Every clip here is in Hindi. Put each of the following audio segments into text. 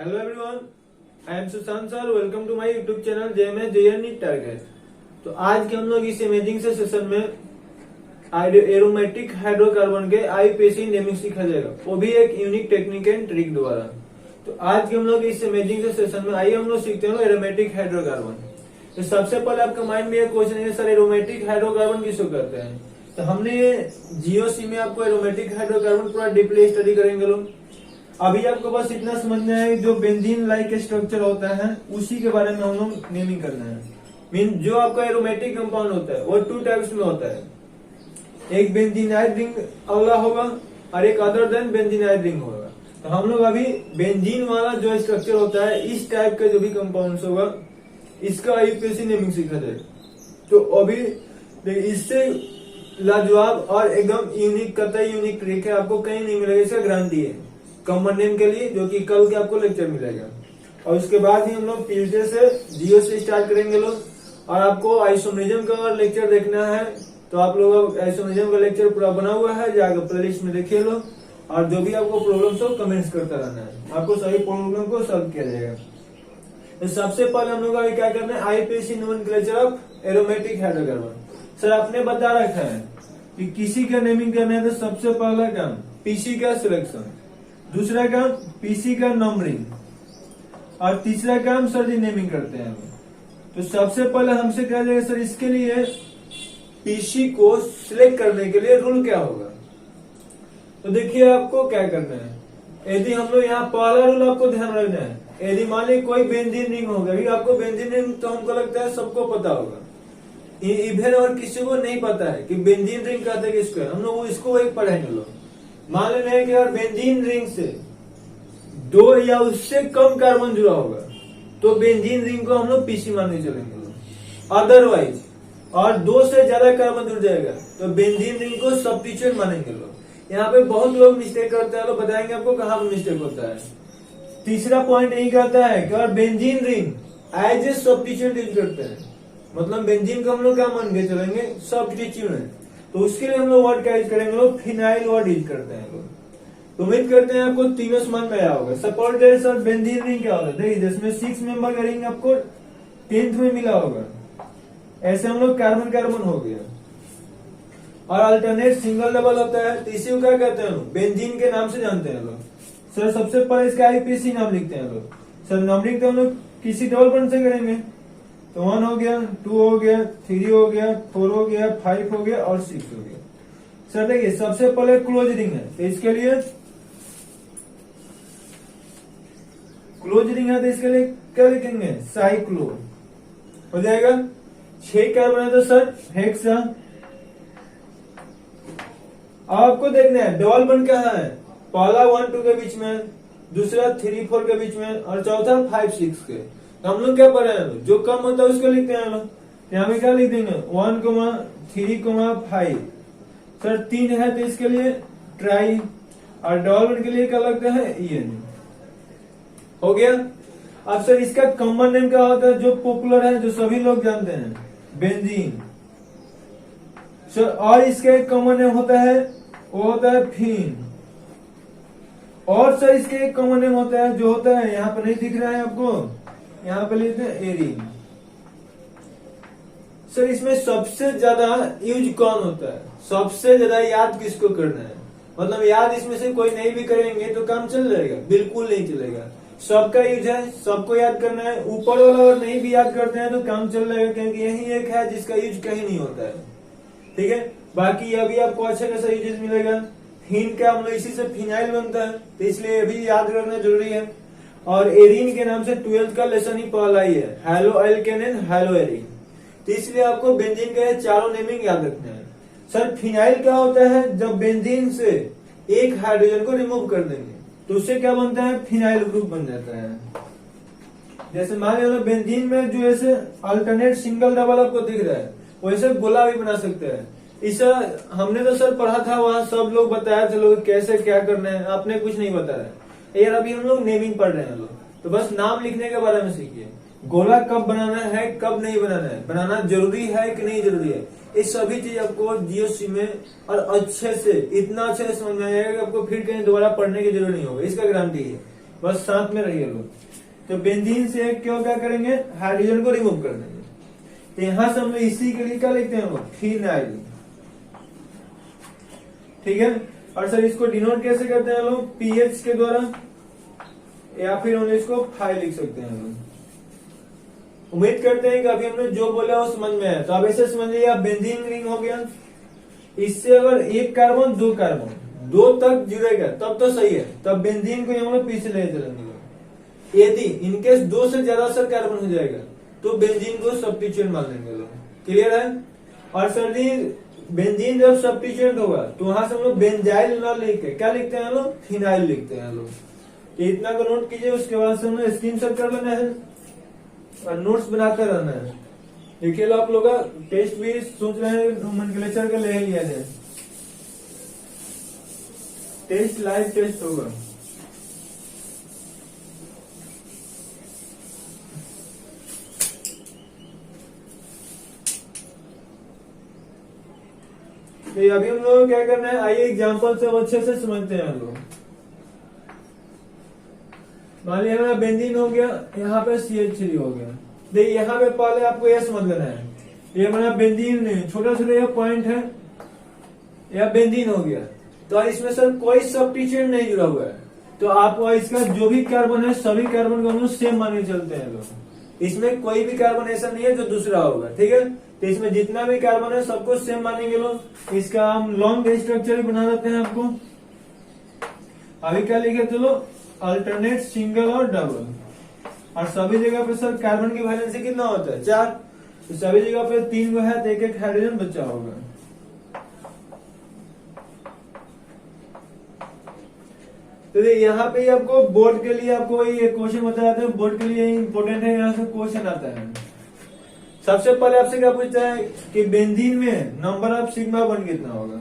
Hello everyone, I am Sushant sir. Welcome to my YouTube channel JMA target. तो आज के हम लोग इस इमेजिंग से सेशन में एरोमेटिक हाइड्रोकार्बन के IUPAC नेमिंग सीखा जाएगा, वो भी एक यूनिक टेक्निक एंड ट्रिक द्वारा। तो आज के हम लोग इस इमेजिंग से सेशन में आइए हम लोग सीखते हैं एरोमेटिक हाइड्रोकार्बन। तो सबसे पहले आपका माइंड में एक क्वेश्चन है, सर एरोमेटिक हाइड्रोकार्बन किसको कहते हैं। तो हमने GOC में आपको एरोमेटिक हाइड्रोकार्बन पूरा डीपली स्टडी करेंगे लोग। अभी आपको बस इतना समझना है, जो बेंजीन लाइक स्ट्रक्चर होता है उसी के बारे में हम लोग नेमिंग करना है। मीन जो आपका एरोमेटिक कंपाउंड होता है वो 2 टाइप्स में होता है, एक बेंजीनाइड रिंग अगला होगा और एक अदर देन बेंजीनाइड रिंग होगा। तो हम लोग अभी बेंजीन वाला जो स्ट्रक्चर होता है इस टाइप का जो भी कंपाउंड होगा इसका IUPAC नेमिंग सीखा जाए। तो अभी इससे लाजवाब और एकदम यूनिक कतई यूनिक ट्रिक है, आपको कहीं नहीं मिलेगा, इसका गारंटी है कॉमन नेम के लिए, जो कि कल के आपको लेक्चर मिलेगा। और उसके बाद ही हम लोग ट्यूजडे से GO से स्टार्ट करेंगे लोग। और आपको आइसोमेरिज्म का अगर लेक्चर देखना है तो आप लोग आइसोमेरिज्म का लेक्चर पूरा बना हुआ है, जाकर प्लेलिस्ट में देखिए लो। और जो भी आपको प्रॉब्लम्स हो कमेंट्स करता रहना है, आपको सभी प्रॉब्लम को सॉल्व किया जाएगा। तो सबसे पहले हम लोग का क्या करना है, IUPAC nomenclature of aromatic hydrocarbon. Sir आपने बता रखा है कि किसी का नेमिंग करना है तो सबसे पहला काम PC का सिलेक्शन, दूसरा काम PC का नंबरिंग और तीसरा काम सर जी नेमिंग करते हैं। तो सबसे पहले हमसे क्या जाएगा सर, इसके लिए PC को सिलेक्ट करने के लिए रूल क्या होगा। तो देखिए आपको क्या करना है, यदि हम लोग यहाँ पहला रूल आपको ध्यान रखना है, यदि मान ली कोई बेंजीन रिंग होगा, आपको बेंजीन रिंग तो हमको लगता है सबको पता होगा, इवन और किसी को नहीं पता है कि बेंजीन रिंग कहते हैं किसको, हम लोग इसको एक पढ़ेंगे लोग। मान लेते हैं कि यार बेंजीन रिंग से 2 या उससे कम कार्बन जुड़ा होगा तो बेंजीन रिंग को हम लोग PC मानने चलेंगे लोग। अदरवाइज और 2 से ज्यादा कार्बन जुड़ जाएगा तो बेंजीन रिंग को सब्स्टिट्यूएंट मानेंगे लोग। यहाँ पे बहुत लोग मिस्टेक करते हैं, लोग बताएंगे आपको कहाँ पे मिस्टेक होता है। तीसरा पॉइंट यही कहता है कि और benzene ring as a substituent use करते हैं, मतलब बेंजीन को हम लोग क्या मान के चलेंगे, सब्स्टिट्यूएंट। तो उसके लिए हम लोग वर्ड क्या यूज करेंगे लोग, फिनाइल वर्ड यूज करते हैं लोग। तो उम्मीद करते हैं आपको तीनों समझ में आया होगा। Suppose that sir benzene ring क्या होता है, देखिए जिसमें 6 मेंबर का रिंग आपको 10th में मिला होगा, ऐसे हम लोग कार्बन कार्बन हो गया। और अल्टरनेट सिंगल डबल होता है, तो इसी को क्या कहते हैं लोग, बेंजीन के नाम से जानते हैं लोग। सर सबसे पहले इसका IUPAC नाम लिखते हैं लोग। सर नंबरिंग तो हम लोग किसी डबल बन से करेंगे, तो 1 हो गया, 2 हो गया, 3 हो गया, 4 हो गया, 5 हो गया और 6 हो गया। सर देखिए सबसे पहले क्लोज रिंग है, तो इसके लिए क्लोज रिंग है, तो इसके लिए क्या लिखेंगे, साइक्लो हो जाएगा। 6 कार्बन है तो सर हेक्सा। आपको देखना है डबल बॉन्ड कहाँ है, पहला 1-2 के बीच में, दूसरा 3-4 के बीच में और चौथा 5-6 के। तो हम लोग क्या पढ़े हैं, जो कम होता है उसको लिखते हैं लोग। यहाँ पे क्या लिख देंगे 1, 3, 5। सर 3 है तो इसके लिए ट्राई, और डबल के लिए क्या लगता है EN। हो गया। अब सर इसका कॉमन नेम क्या होता है, जो पॉपुलर है, जो सभी लोग जानते हैं, बेंजीन। सर और इसका एक कॉमन नेम होता है, वो होता है फिन। और सर इसके एक कॉमन नेम होता है जो होता है, यहाँ पर नहीं दिख रहा है आपको, यहाँ पे लिखते हैं एरिन। सर इसमें सबसे ज्यादा यूज कौन होता है, सबसे ज्यादा याद किसको करना है, मतलब याद इसमें से कोई नहीं भी करेंगे तो काम चल जाएगा, बिल्कुल नहीं चलेगा। सबका यूज है, सबको याद करना है। ऊपर वाला अगर नहीं भी याद करते हैं तो काम चल जाएगा, क्योंकि यही एक है जिसका यूज कहीं नहीं होता है। ठीक है, बाकी अभी आपको अच्छा खासा यूजेस मिलेगा। फिन का हम लोग इसी से फिनाइल बनता है, तो इसलिए अभी याद रखना जरूरी है। और एरिन के नाम से 12th का लेसन ही पहला ही है, halo alkane and halo arene. तो इसलिए आपको बेंजीन के चारों नेमिंग याद रखना है। सर फिनाइल क्या होता है, जब बेंजीन से एक हाइड्रोजन को रिमूव कर देंगे तो उससे क्या बनता है, फिनाइल ग्रुप बन जाता है। जैसे मान लो बेंजीन में जो ऐसे अल्टरनेट सिंगल डबल आपको दिख रहा है, वैसे गोला भी बना सकते हैं। इस हमने तो सर पढ़ा था, वहां सब लोग बताया थे लोग कैसे क्या करना है, आपने कुछ नहीं बताया यार। अभी हम लोग नेमिंग पढ़ रहे हैं लोग, तो बस नाम लिखने के बारे में सीखिए। गोला कब बनाना है, कब नहीं बनाना है, बनाना जरूरी है कि नहीं जरूरी है, ये सभी चीज आपको GOC में और अच्छे से, इतना अच्छे से समझ में आएगा कि आपको फिर कहीं दोबारा पढ़ने की जरूरत नहीं होगी, इसका गारंटी है। बस साथ में रहिए लोग। तो बेंजीन से एक क्यों क्या करेंगे, हाइड्रोजन को रिमूव कर देंगे। तो यहां से हम लोग इसी के लिए क्या लिखते हैं लोग, फिनाइल। ठीक है। और सर इसको डिनोट कैसे करते हैं लोग, पीएच के द्वारा, या फिर हम इसको फाइव लिख सकते हैं लोग। उम्मीद करते हैं कि अभी हमने जो बोला वो समझ में आया। तो अब ऐसे समझ लीजिए, बेंजीन रिंग हो गया। इससे अगर एक कार्बन दो कार्बन दो तक जुड़ेगा तब तो सही है, तब बेंजीन को हम लोग पीछे ले चलेंगे। यदि इनकेस दो से ज्यादा सर कार्बन हो जाएगा तो बेंजीन को सब्स्टिट्यूएंट मान लेंगे लोग। क्लियर है। और सर जी बेंजीन जब सब्स्टिट्यूएंट होगा तो वहां से हम लोग बेंजाइल ना लिख के क्या लिखते हैं लोग, फिनाइल लिखते हैं लोग। तो इतना को नोट कीजिए, उसके बाद से हमें स्क्रीनशॉट कर लेना है और नोट्स बनाते रहना है। देखिए लो आप लोग का टेस्ट भी सोच रहे हैं नोमेनक्लेचर का ले लिया जाए, टेस्ट लाइव टेस्ट होगा। तो अभी हम लोग क्या करना है, आइए एग्जांपल से अच्छे से समझते हैं हम लोग। मान लिया हमारा बेंजीन हो गया, यहाँ पे CH3 हो गया। देखिए यहाँ पे पहले आपको यह समझ लेना है, ये हमारा बेंजीन छोटा छोटा यह पॉइंट है, यह बेंजीन हो गया। तो इसमें सर कोई सब्स्टिट्यूएंट नहीं जुड़ा हुआ है, तो आप इसका जो भी कार्बन है सभी कार्बन को हम लोग सेम मान के चलते हैं लोग। इसमें कोई भी कार्बन ऐसा नहीं है जो दूसरा होगा। ठीक है। तो इसमें जितना भी कार्बन है सबको सेम मानेंगे लोग। इसका हम लॉन्ग स्ट्रक्चर बना देते हैं आपको। अभी क्या लिखे चलो, अल्टरनेट सिंगल और डबल। और सभी जगह पे सर कार्बन की वैलेंसी कितना होता है, 4। तो सभी जगह पे 3 को है तो एक एक हाइड्रोजन बचा होगा। तो यहाँ पे आपको बोर्ड के लिए आपको ये क्वेश्चन बताया था, बोर्ड के लिए इंपोर्टेंट है, यहाँ से क्वेश्चन आता है। सबसे पहले आपसे क्या पूछता है कि बेंजीन में नंबर ऑफ सिग्मा बॉन्ड कितना होगा।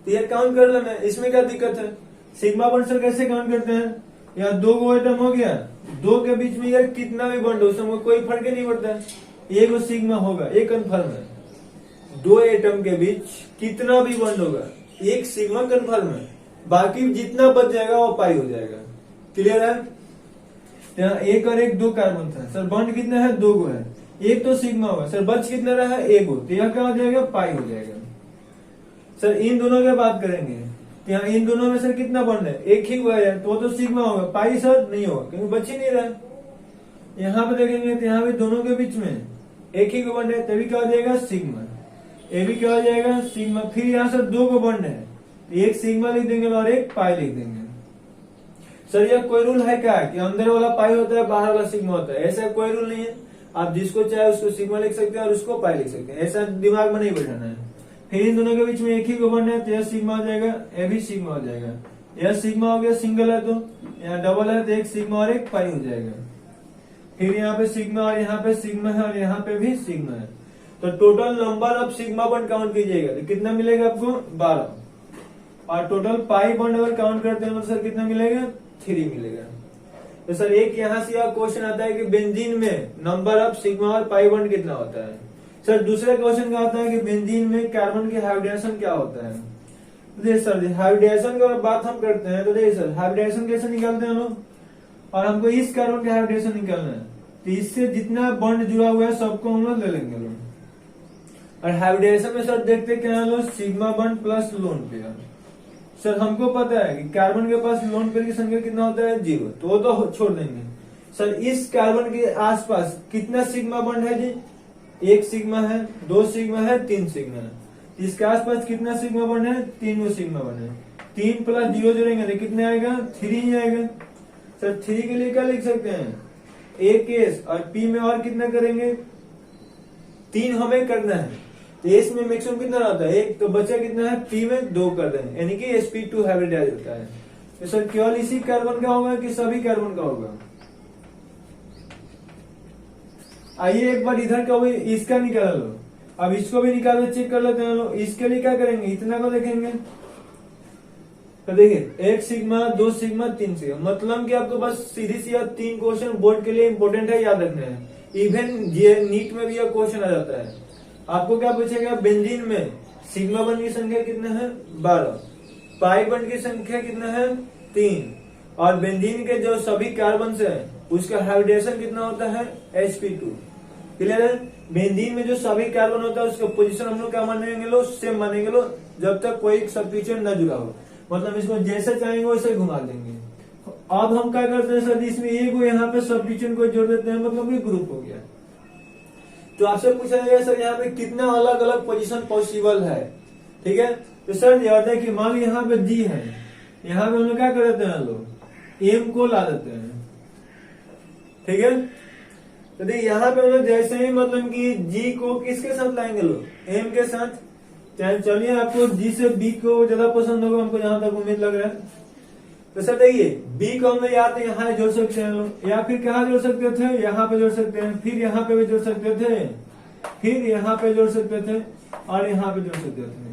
तो ये काउंट कर लेना है, इसमें क्या दिक्कत है। सिग्मा बॉन्ड सर कैसे काउंट करते हैं, या दो गो एटम हो गया, दो के बीच में यार कितना भी बॉन्ड हो उसमें कोई फर्क ही नहीं पड़ता है, एक वो सिग्मा होगा, एक कन्फर्म है। दो एटम के बीच कितना भी बॉन्ड होगा एक सिग्मा कन्फर्म है, बाकी जितना बच जाएगा वो पाई हो जाएगा। क्लियर है। यहाँ एक और एक दो कार्बन था सर, बॉन्ड कितना है, दो गो है, एक तो सिग्मा होगा सर, बच कितना रहा है, एक गो, तो यह क्या हो जाएगा, पाई हो जाएगा। सर इन दोनों की बात करेंगे, यहाँ इन दोनों में सर कितना बॉन्ड है, एक ही हुआ है, तो सिग्मा होगा, पाई सर नहीं होगा क्योंकि बच ही नहीं रहा। यहाँ पे देखेंगे तो यहाँ भी दोनों के बीच में एक ही को बॉन्ड है, तभी क्या हो जाएगा, सिग्मा। ये भी क्या हो जाएगा, सिग्मा। फिर यहाँ सर दो को बॉन्ड है, एक सिग्मा लिख देंगे और एक पाई लिख देंगे। सर यह कोई रूल है क्या कि अंदर वाला पाई होता है बाहर वाला सिग्मा होता है, ऐसा कोई रूल नहीं है। आप जिसको चाहे उसको सिग्मा लिख सकते हैं और उसको पाई लिख सकते हैं, ऐसा दिमाग में नहीं बैठाना है। फिर इन दोनों के बीच में एक ही को बॉन्ड है तो यह सिग्मा हो जाएगा, यह भी सिग्मा हो जाएगा। यह सिग्मा हो गया, सिंगल है तो, यहाँ डबल है तो एक सिग्मा और एक पाई हो जाएगा। फिर यहाँ पे सिग्मा और यहाँ पे सिग्मा है और यहाँ पे भी सिग्मा है, तो total number of sigma bond count कीजिएगा तो कितना मिलेगा आपको, 12। और टोटल पाई बॉन्ड अगर काउंट करते हैं तो सर कितना मिलेगा, 3 मिलेगा। तो सर एक यहाँ से यह क्वेश्चन आता है कि बेंजीन में नंबर ऑफ सिग्मा और पाई बॉन्ड कितना होता है। सर दूसरा क्वेश्चन क्या होता है कि बेंजीन में कार्बन की हाइब्रिडेशन क्या होता है। देखिए सर हाइब्रिडेशन की बात हम करते हैं तो देखिए सर हाइब्रिडेशन कैसे निकालते हैं हम लोग, और हमको इस कार्बन की हाइब्रिडेशन निकालना है तो इससे जितना बॉन्ड जुड़ा हुआ है सबको हम लोग ले लेंगे लोग। और हाइब्रिडेशन में सर देखते क्या है लोग, sigma bond plus lone pair. Sir हमको पता है कि कार्बन के पास लोन पेयर की संख्या कितना होता है, 0, तो वो तो छोड़ देंगे। सर इस कार्बन के आसपास कितना सिग्मा बॉन्ड है जी, 1 सिग्मा है, 2 सिग्मा है, 3 सिग्मा है। इसके आसपास कितना सिग्मा बॉन्ड है, 3 सिग्मा बॉन्ड है। 3 प्लस 0 जोड़ेंगे तो कितने आएगा, 3 ही आएगा। सर 3 के लिए क्या लिख सकते हैं, एक एस और पी में और कितना करेंगे, 3 हमें करना है तो एस में मैक्सिमम कितना रहता है, 1, तो बचा कितना है, पी में 2 कर देंगे, यानी कि sp2 हाइब्रिडाइज होता है। तो सर केवल इसी कार्बन का होगा कि सभी कार्बन का होगा। आइए एक बार इधर का भी इसका निकाल लो, अब इसको भी निकाल के चेक कर लेते हैं लोग। इसके लिए क्या करेंगे, इतना को देखेंगे तो देखिए 1 सिग्मा, 2 सिग्मा, 3 सिग्मा, मतलब कि आपको बस सीधी सी 3 क्वेश्चन बोर्ड के लिए इंपोर्टेंट है, याद रखने हैं। इवन नीट में भी यह क्वेश्चन आ जाता है। आपको क्या पूछेगा, बेंजीन में सिग्मा बॉन्ड की संख्या कितना है, 12, पाई बॉन्ड की संख्या कितना है, 3, और बेंजीन के जो सभी कार्बन है उसका हाइब्रिडेशन कितना होता है sp2। क्लियर है। बेंजीन में जो सभी कार्बन होता है उसका पोजीशन हम लोग क्या मानेंगे लो, सेम मानेंगे लो, जब तक कोई सब्स्टिट्यूएंट न जुड़ा हो। मतलब इसको जैसे चाहेंगे वैसे घुमा देंगे। अब हम क्या करते हैं सर, इसमें एक यहाँ पे सब्स्टिट्यूएंट को जोड़ देते हैं, मतलब ये ग्रुप हो गया। तो आपसे पूछा जाएगा सर यहाँ पे कितना अलग अलग पोजीशन पॉसिबल है। ठीक है, तो सर याद देखिए मान लो यहाँ पे जी है, यहाँ पे हम लोग क्या कर देते हैं लोग एम को ला देते हैं। ठीक है, तो देखिए यहाँ पे हम लोग जैसे ही मतलब कि जी को किसके साथ लाएंगे लोग एम के साथ। चलिए आपको जी से बी को ज्यादा पसंद होगा, हमको जहां तक उम्मीद लग रहा है। तो सर देखिए बी को हम लोग या तो यहाँ जोड़ सकते हैं लोग, या फिर कहाँ जोड़ सकते थे, यहाँ पे जोड़ सकते हैं, फिर यहाँ पे भी जोड़ सकते थे, फिर यहाँ पे जोड़ सकते थे और यहाँ पे जोड़ सकते थे।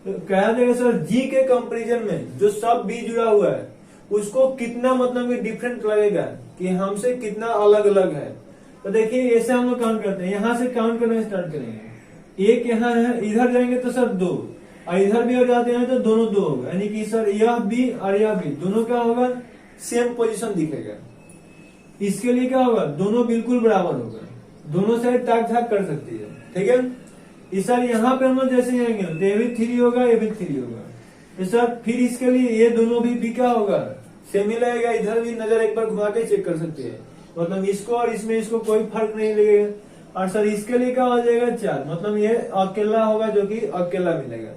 तो कहा जाएगा सर जी के कंपेरिजन में जो सब बी जुड़ा हुआ है उसको कितना मतलब कि डिफरेंट लगेगा, कि हमसे कितना अलग अलग है। तो देखिए ऐसे हम लोग काउंट करते हैं, यहाँ से काउंट करना स्टार्ट करेंगे। एक यहाँ है, इधर जाएंगे तो सर 2, और इधर भी अगर जाते हैं तो दोनों 2 होगा, यानी कि सर यह बी और यह बी दोनों क्या होगा सेम पोजीशन दिखेगा। इसके लिए क्या होगा, दोनों बिल्कुल बराबर होगा, दोनों साइड ताक झाक कर सकती है। ठीक है, इस सर यहाँ पे हम लोग जैसे जाएंगे तो ये भी 3 होगा, ये भी 3 होगा। तो सर फिर इसके लिए ये दोनों भी क्या होगा सेम ही लगेगा। इधर भी नजर एक बार घुमा के चेक कर सकते हैं, मतलब इसको और इसमें इसको कोई फर्क नहीं लगेगा। और सर इसके लिए क्या हो जाएगा 4, मतलब ये अकेला होगा जो कि अकेला मिलेगा।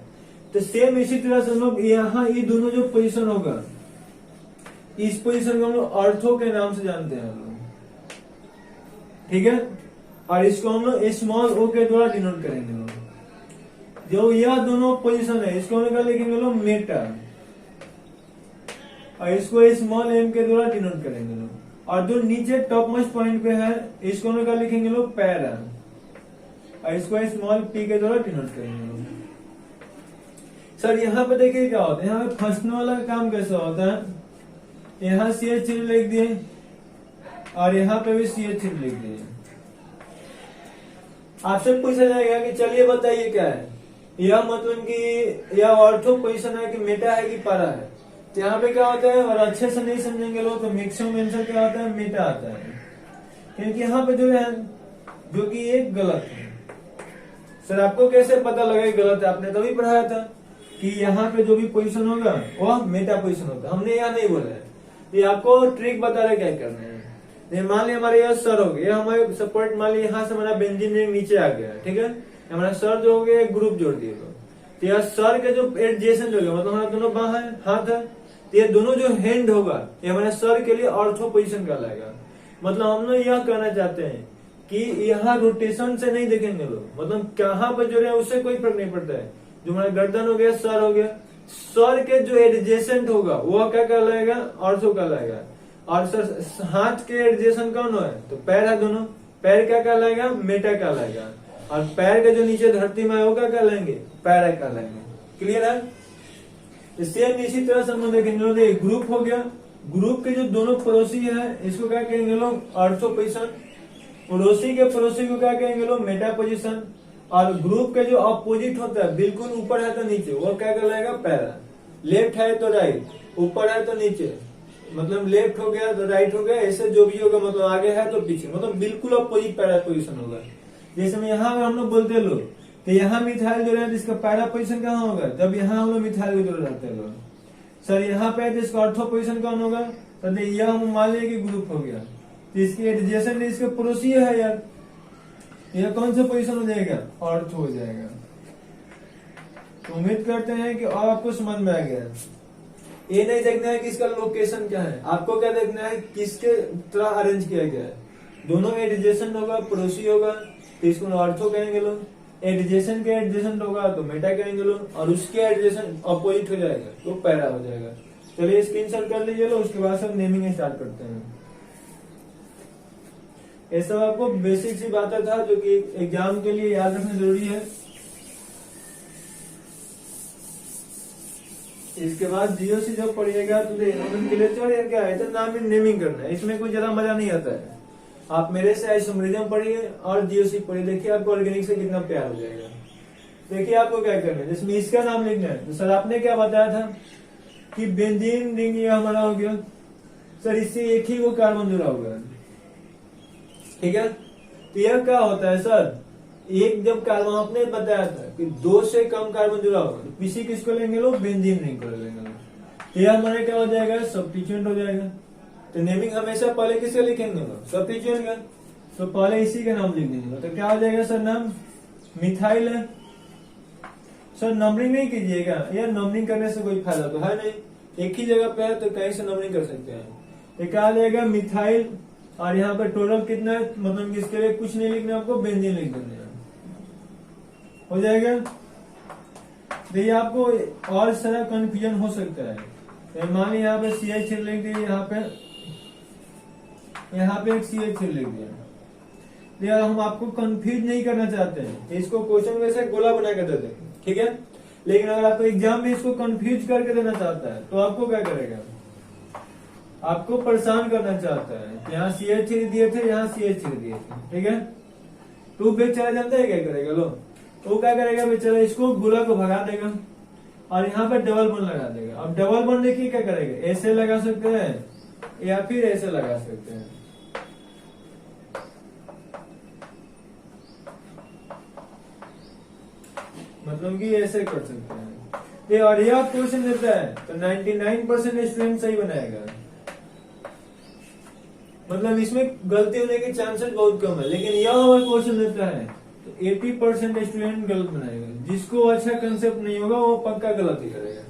तो सेम इसी तरह से हम लोग यहाँ ये दोनों जो पोजीशन होगा, इस पोजीशन को हम लोग ऑर्थो के नाम से जानते हैं हम लोग। ठीक है, और इसको हम लोग स्मॉल ओ के द्वारा डिनोट करेंगे लोग। जो यह दोनों पोजीशन है इसको हम लोग लिखेंगे लोग मेटा, और इसको स्मॉल एम के द्वारा डिनोट करेंगे लोग। और जो नीचे टॉप मोस्ट पॉइंट पे है इसको हम लोग लिखेंगे लोग पैरा, और इसको स्मॉल पी के द्वारा डिनोट करेंगे लोग। सर यहाँ पे देखिए क्या होता है, यहाँ पे फंसने वाला काम कैसा होता है, यहाँ CH3 लिख दिए और यहाँ पे भी CH3 लिख दिए। आपसे पूछा जाएगा कि चलिए बताइए क्या है यह, मतलब कि यह ऑर्थो पोजीशन है कि मेटा है कि पैरा है। तो यहाँ पे क्या होता है, और अच्छे से नहीं समझेंगे लोग तो मैक्सिमम आंसर क्या होता है मेटा आता है, क्योंकि यहाँ पे जो है जो कि एक गलत है। सर आपको कैसे पता लगा गलत है, आपने तभी पढ़ाया था कि यहाँ पे जो भी पोजीशन होगा वह मेटा पोजीशन होता है, हमने यहाँ नहीं बोला है। ये आपको ट्रिक बता रहे क्या करना है। मान लिया हमारे यहाँ सर हो गया, हमारे सपोर्ट मान लिया यहाँ से हमारा बेंजीन रिंग नीचे आ गया। ठीक है, हमारा सर जो हो गया ग्रुप जोड़ दिए तो यह सर के जो एडजेसेंट हो गया, मतलब हमारा दोनों बाह है हाथ है, तो ये दोनों जो हैंड होगा ये हमारे सर के लिए ऑर्थो पोजीशन कहलाएगा। मतलब हम लोग यह कहना चाहते हैं कि यहाँ रोटेशन से नहीं देखेंगे लोग, मतलब कहाँ पर जोड़े उससे कोई फर्क नहीं पड़ता है। जो हमारा गर्दन हो गया, सर हो गया, सर के जो एडजेसेंट होगा वो क्या कहलाएगा ऑर्थो कहलाएगा। और सर हाथ के एडजेसेंट कौन है, तो पैर है, दोनों पैर क्या कहलाएगा मेटा कहलाएगा। और पैर के जो नीचे धरती में है वो क्या कहलाएंगे पैरा कहलाएंगे। क्लियर है। सेम इसी तरह से हम देखेंगे ग्रुप हो गया, ग्रुप के जो दोनों पड़ोसी है इसको क्या कहेंगे लोग ऑर्थो पोजीशन, पड़ोसी के पड़ोसी को क्या कहेंगे लोग मेटा पोजीशन, और ग्रुप के जो अपोजिट होता है बिल्कुल ऊपर है तो नीचे वो क्या कहलाएगा पैरा। लेफ्ट है तो राइट, ऊपर है तो नीचे, मतलब लेफ्ट हो गया तो राइट हो गया, ऐसे जो भी होगा मतलब आगे है तो पीछे, मतलब बिल्कुल अपोजिट पैरा पोजीशन होगा। जैसे में यहाँ हम लोग बोलते हैं लोग तो यहाँ मिथाइल जो है इसका पैरा पोजीशन कहाँ होगा, जब यहाँ हम लोग मिथाइल को जोड़ रहते हैं लोग। सर यहाँ पे इसका ऑर्थो पोजीशन कौन होगा, तो यह हम मान लिया कि ग्रुप हो गया, तो इसके एडजेसेंट इसके पड़ोसी है यार, यह कौन सा पोजीशन हो जाएगा ऑर्थो हो जाएगा। तो उम्मीद करते हैं कि आपको समझ में आ गया। ये नहीं देखना है कि इसका लोकेशन क्या है, आपको क्या देखना है किसके तरह अरेंज किया गया है। दोनों एडजेसेंट होगा पड़ोसी होगा तो इसको ऑर्थो कहेंगे लोग, एडजेसेंट के एडजेसेंट होगा तो मेटा कहेंगे लोग, और उसके एडजेसेंट अपोजिट हो जाएगा तो पैरा हो जाएगा। चलिए स्क्रीनशॉट कर लीजिए लो, उसके बाद सब नेमिंग स्टार्ट करते हैं। ये सब आपको बेसिक सी बातें था जो कि एग्जाम के लिए याद रखना जरूरी है। इसके बाद जीओसी जब पढ़िएगा तो लिटरेचर क्या है, तो नाम नेमिंग करना है, इसमें कोई ज्यादा मजा नहीं आता है। आप मेरे से आइसोमेरिज्म पढ़िए और जीओसी पढ़िए, देखिए आपको ऑर्गेनिक से कितना प्यार हो जाएगा। देखिए आपको क्या करना है, जिसमें इसका नाम लिखना है। तो सर आपने क्या बताया था कि बेंजीन रिंग ये हमारा हो गया, सर इससे एक ही वो कार्बन जुड़ा हुआ है, ठीक है। तो यह क्या होता है सर, एक जब कार्बन आपने बताया था कि 2 से कम कार्बन जुड़ा होगा तो पीसी किसको लेंगे लोग, बेंजीन रिंग को लेंगे लोग। तो यह हमारे क्या हो जाएगा, सब्स्टिट्यूएंट हो जाएगा। तो नेमिंग हमेशा पहले किससे लिखेंगे लोग, सब्स्टिट्यूएंट का। तो पहले इसी का नाम लिख देंगे। तो क्या हो जाएगा सर, नाम मिथाइल है। सर नंबरिंग नहीं कीजिएगा, यार नंबरिंग करने से कोई फायदा तो है नहीं, एक ही जगह पे है तो कहीं से नंबरिंग कर सकते हैं। तो क्या आ जाएगा, मिथाइल, और यहाँ पे टोटल कितना है, मतलब इसके लिए कुछ नहीं लिखना आपको, बेंजीन लिख देना हो जाएगा। देखिए आपको और सारा कंफ्यूजन हो सकता है। तो मान लीजिए यहाँ पे CH लिख दिए, यहाँ पे एक CH लिख दिया। यार हम आपको कंफ्यूज नहीं करना चाहते हैं, इसको क्वेश्चन में से गोला बना के दे देंगे, ठीक है। लेकिन अगर आपको एग्जाम में इसको कंफ्यूज करके देना चाहता है तो आपको क्या करेगा, आपको परेशान करना चाहता है। यहाँ CH दिए थे, यहाँ CH दिए थे, ठीक है। तो बेचारा जानता है क्या करेगा लोग, तो क्या करेगा बेचारा, इसको गोला को भगा देगा और यहाँ पे डबल बन लगा देगा। अब डबल बन देखिए क्या करेगा, ऐसे लगा सकते हैं या फिर ऐसे लगा सकते हैं, मतलब कि ऐसे कर सकते हैं। ये और यह क्वेश्चन देता है तो 99% स्टूडेंट सही बनाएगा, मतलब इसमें गलती होने के चांसेस बहुत कम है। लेकिन यह अगर क्वेश्चन देता है तो 80% स्टूडेंट गलत बनाएगा। जिसको अच्छा कंसेप्ट नहीं होगा वो पक्का गलती करेगा।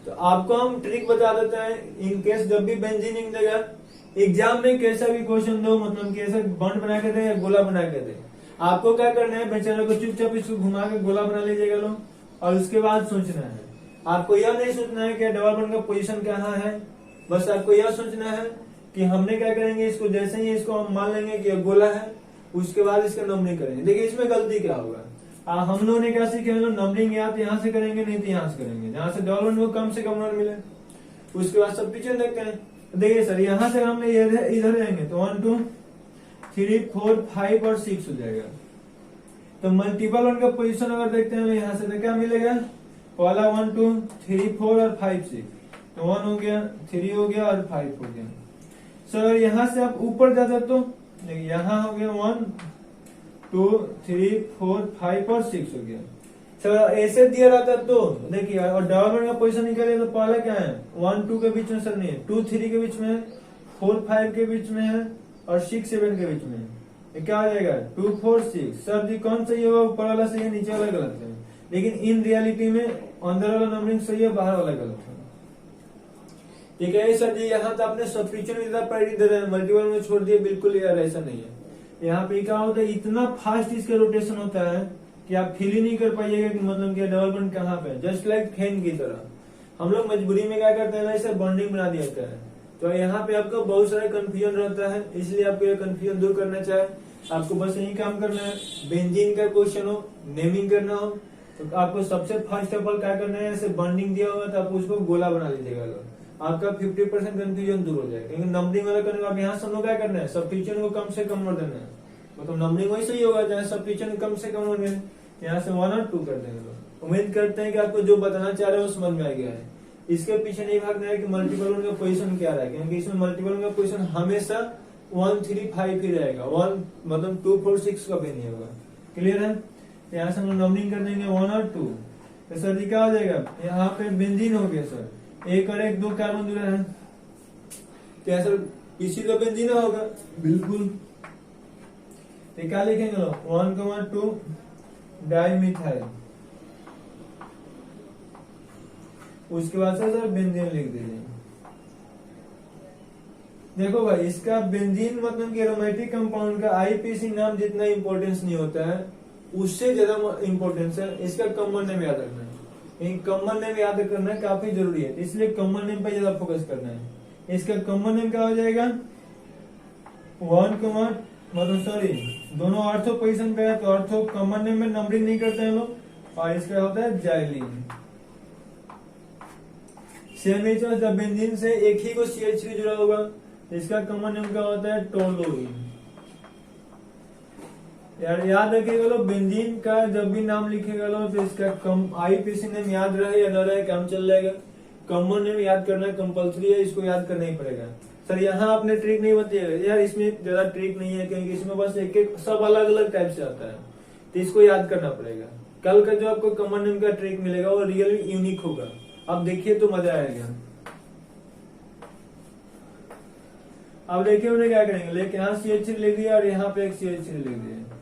तो आपको हम ट्रिक बता देते हैं, इन केस जब भी बेंजीनिंग देगा एग्जाम में कैसा भी क्वेश्चन दो, मतलब कैसे बंड बना के दे या गोला बना के दे, आपको क्या करना है, बेचारे को चुपचाप इसको घुमा के गोला बना लीजिएगा लोग, और उसके बाद सोचना है। आपको यह नहीं सोचना है कि डबल बंड का पोजीशन कहाँ है, बस आपको यह सोचना है कि हमने क्या करेंगे, इसको जैसे ही इसको हम मान लेंगे कि गोला है, उसके बाद इसका नंबरिंग करेंगे। देखिए इसमें गलती क्या होगा, हम लोगों ने क्या सीखे, नंबरिंग या तो यहाँ से करेंगे नहीं तो यहाँ से करेंगे, जहाँ से डबल बंड को कम से कम नंबर मिले, उसके बाद सब पीछे देखते हैं। देखिए सर यहाँ से हमने इधर जाएंगे तो 1 2 3 4 5 और 6 हो जाएगा। तो मल्टीपल वन का पोजीशन अगर देखते हैं यहाँ से तो क्या मिलेगा, पहला 1 2 3 4 और 5 6, तो 1 हो गया, 3 हो गया और 5 हो गया। सर यहाँ से आप ऊपर जाते तो यहाँ हो गया 1 2 3 4 5 और 6 हो गया। सर ऐसे दिया रहता तो देखिए, और डबल बंड का पोजीशन निकाले तो पहला क्या है, 1 2 के बीच में सर नहीं है, 2 3 के बीच में है, 4 5 के बीच में है और 6 7 के बीच में है। ये क्या हो जाएगा, 2 4 6। सर जी कौन सही होगा, ऊपर वाला सही है नीचे वाला गलत है। लेकिन इन रियलिटी में अंदर वाला नंबरिंग सही है, बाहर वाला गलत है, ठीक है। सर जी यहाँ तो आपने सब्स्टिट्यूशन में प्रायोरिटी दे रहे हैं, मल्टीपल में छोड़ दिए, बिल्कुल यार ऐसा नहीं है। यहाँ पे क्या होता है, इतना फास्ट इसका रोटेशन होता है कि आप फील ही नहीं कर पाइएगा कि मतलब कि डबल बंड कहाँ पे, जस्ट लाइक फैन की तरह। हम लोग मजबूरी में क्या करते हैं, इसे बॉन्डिंग बना दिया जाता है। तो यहाँ पे आपको बहुत सारा कंफ्यूजन रहता है, इसलिए आपको ये कंफ्यूजन दूर करना चाहे, आपको बस यही काम करना है। बेंजीन का क्वेश्चन हो, नेमिंग करना हो, तो आपको सबसे फर्स्ट ऑफ ऑल क्या करना है, ऐसे बॉन्डिंग दिया होगा तो आप उसको गोला बना लीजिएगा, आपका 50% कंफ्यूजन दूर हो जाएगा। क्योंकि नंबरिंग वाला करने आप यहाँ सब क्या करना है, सब्स्टिट्यूशन को कम से कम नंबर देना है, मतलब नंबरिंग वही सही होगा जहाँ सब्स्टिट्यूशन कम से कम नंबर देना, यहाँ से 1 और 2 कर देंगे। उम्मीद करते हैं कि आपको जो बताना चाह रहे हो समझ में आ गया है। इसके पीछे नहीं भागना है कि मल्टीपल वन का पोजीशन क्या रहा है, क्योंकि इसमें मल्टीपल वन का पोजीशन हमेशा 1 3 5 ही रहेगा, 1 मतलब 2 4 6 का भी नहीं होगा। क्लियर है। यहाँ से हम नंबरिंग कर देंगे 1 और 2। तो सर जी क्या हो जाएगा, यहाँ पे बेंजीन हो गया सर, 1 और 1 2 कार्बन जुड़ा है, क्या सर इसी का बेंजीन होगा, बिल्कुल। तो क्या लिखेंगे लोग, 1 2 डाइमिथाइल, उसके बाद से सर बेंजीन लिख दीजिए। देखो भाई इसका बेंजीन मतलब कि एरोमेटिक कंपाउंड का आईपीसी नाम जितना इंपॉर्टेंस नहीं होता है, उससे ज्यादा इंपॉर्टेंस है इसका कॉमन नेम याद रखना है। कॉमन नेम याद करना काफी जरूरी है, इसलिए कॉमन नेम पर ज्यादा फोकस करना है। इसका कॉमन नेम क्या हो जाएगा, 1 मतलब सॉरी दोनों ऑर्थो पोजीशन पे है, तो ऑर्थो कॉमन नेम में नंबरिंग नहीं करते हैं लोग, और इसका होता है जाइलिन। सेम जब बेंजीन से एक ही को CH3 जुड़ा होगा, इसका कॉमन नेम क्या होता है, टोलुइन। यार याद रखिएगा लोग, बेंजीन का जब भी नाम लिखेगा लोग तो इसका आईपीसी नेम याद रहे या न रहे काम चल जाएगा। कॉमन नेम याद करना कंपलसरी है, इसको याद करना ही पड़ेगा। सर यहाँ आपने ट्रिक नहीं बताइएगा यार, इसमें ज्यादा ट्रिक नहीं है क्योंकि इसमें बस एक एक सब अलग अलग टाइप से आता है, तो इसको याद करना पड़ेगा। कल का जो आपको कॉमन नेम का ट्रिक मिलेगा वो रियली यूनिक होगा, आप देखिए तो मजा आएगा। अब देखिए उन्हें क्या करेंगे, लेकिन यहाँ CH3 लिख दिया और यहाँ पे एक CH3 लिख दिया।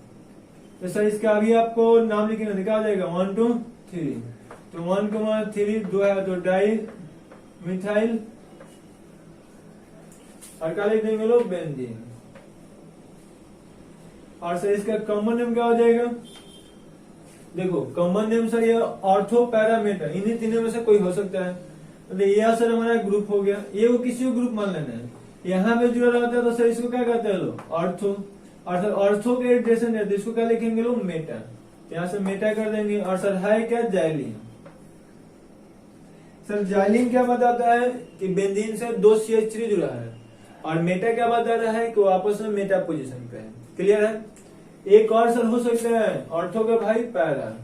तो सर इसका अभी आपको नाम लिखेंगे, लिखा हो जाएगा 1 2 3। तो 1 3 दो है तो डाई मिथाइल और क्या लिख देंगे लोग, बेंजीन। और सर इसका कॉमन नेम क्या हो जाएगा, देखो कॉमन नेम सर ये ऑर्थो पैरामीटर, इन्हीं तीनों में से कोई हो सकता है। तो ये सर हमारा ग्रुप हो गया, ये वो किसी को ग्रुप मान लेना है। यहाँ पे जुड़ा रहता है तो सर इसको क्या कहते हैं लोग, ऑर्थो। और सर ऑर्थो के एड्रेशन है तो इसको क्या लिखेंगे लोग, मेटा। यहाँ से मेटा कर देंगे। और सर है क्या, जाइलिन। सर जाइलिन क्या बताता है कि बेंजीन से 2 CH3 जुड़ा है, और मेटा क्या बता रहा है कि वो आपस में मेटा पोजीशन पे है। क्लियर है। एक और सर हो सकता है ऑर्थो का भाई पैरा,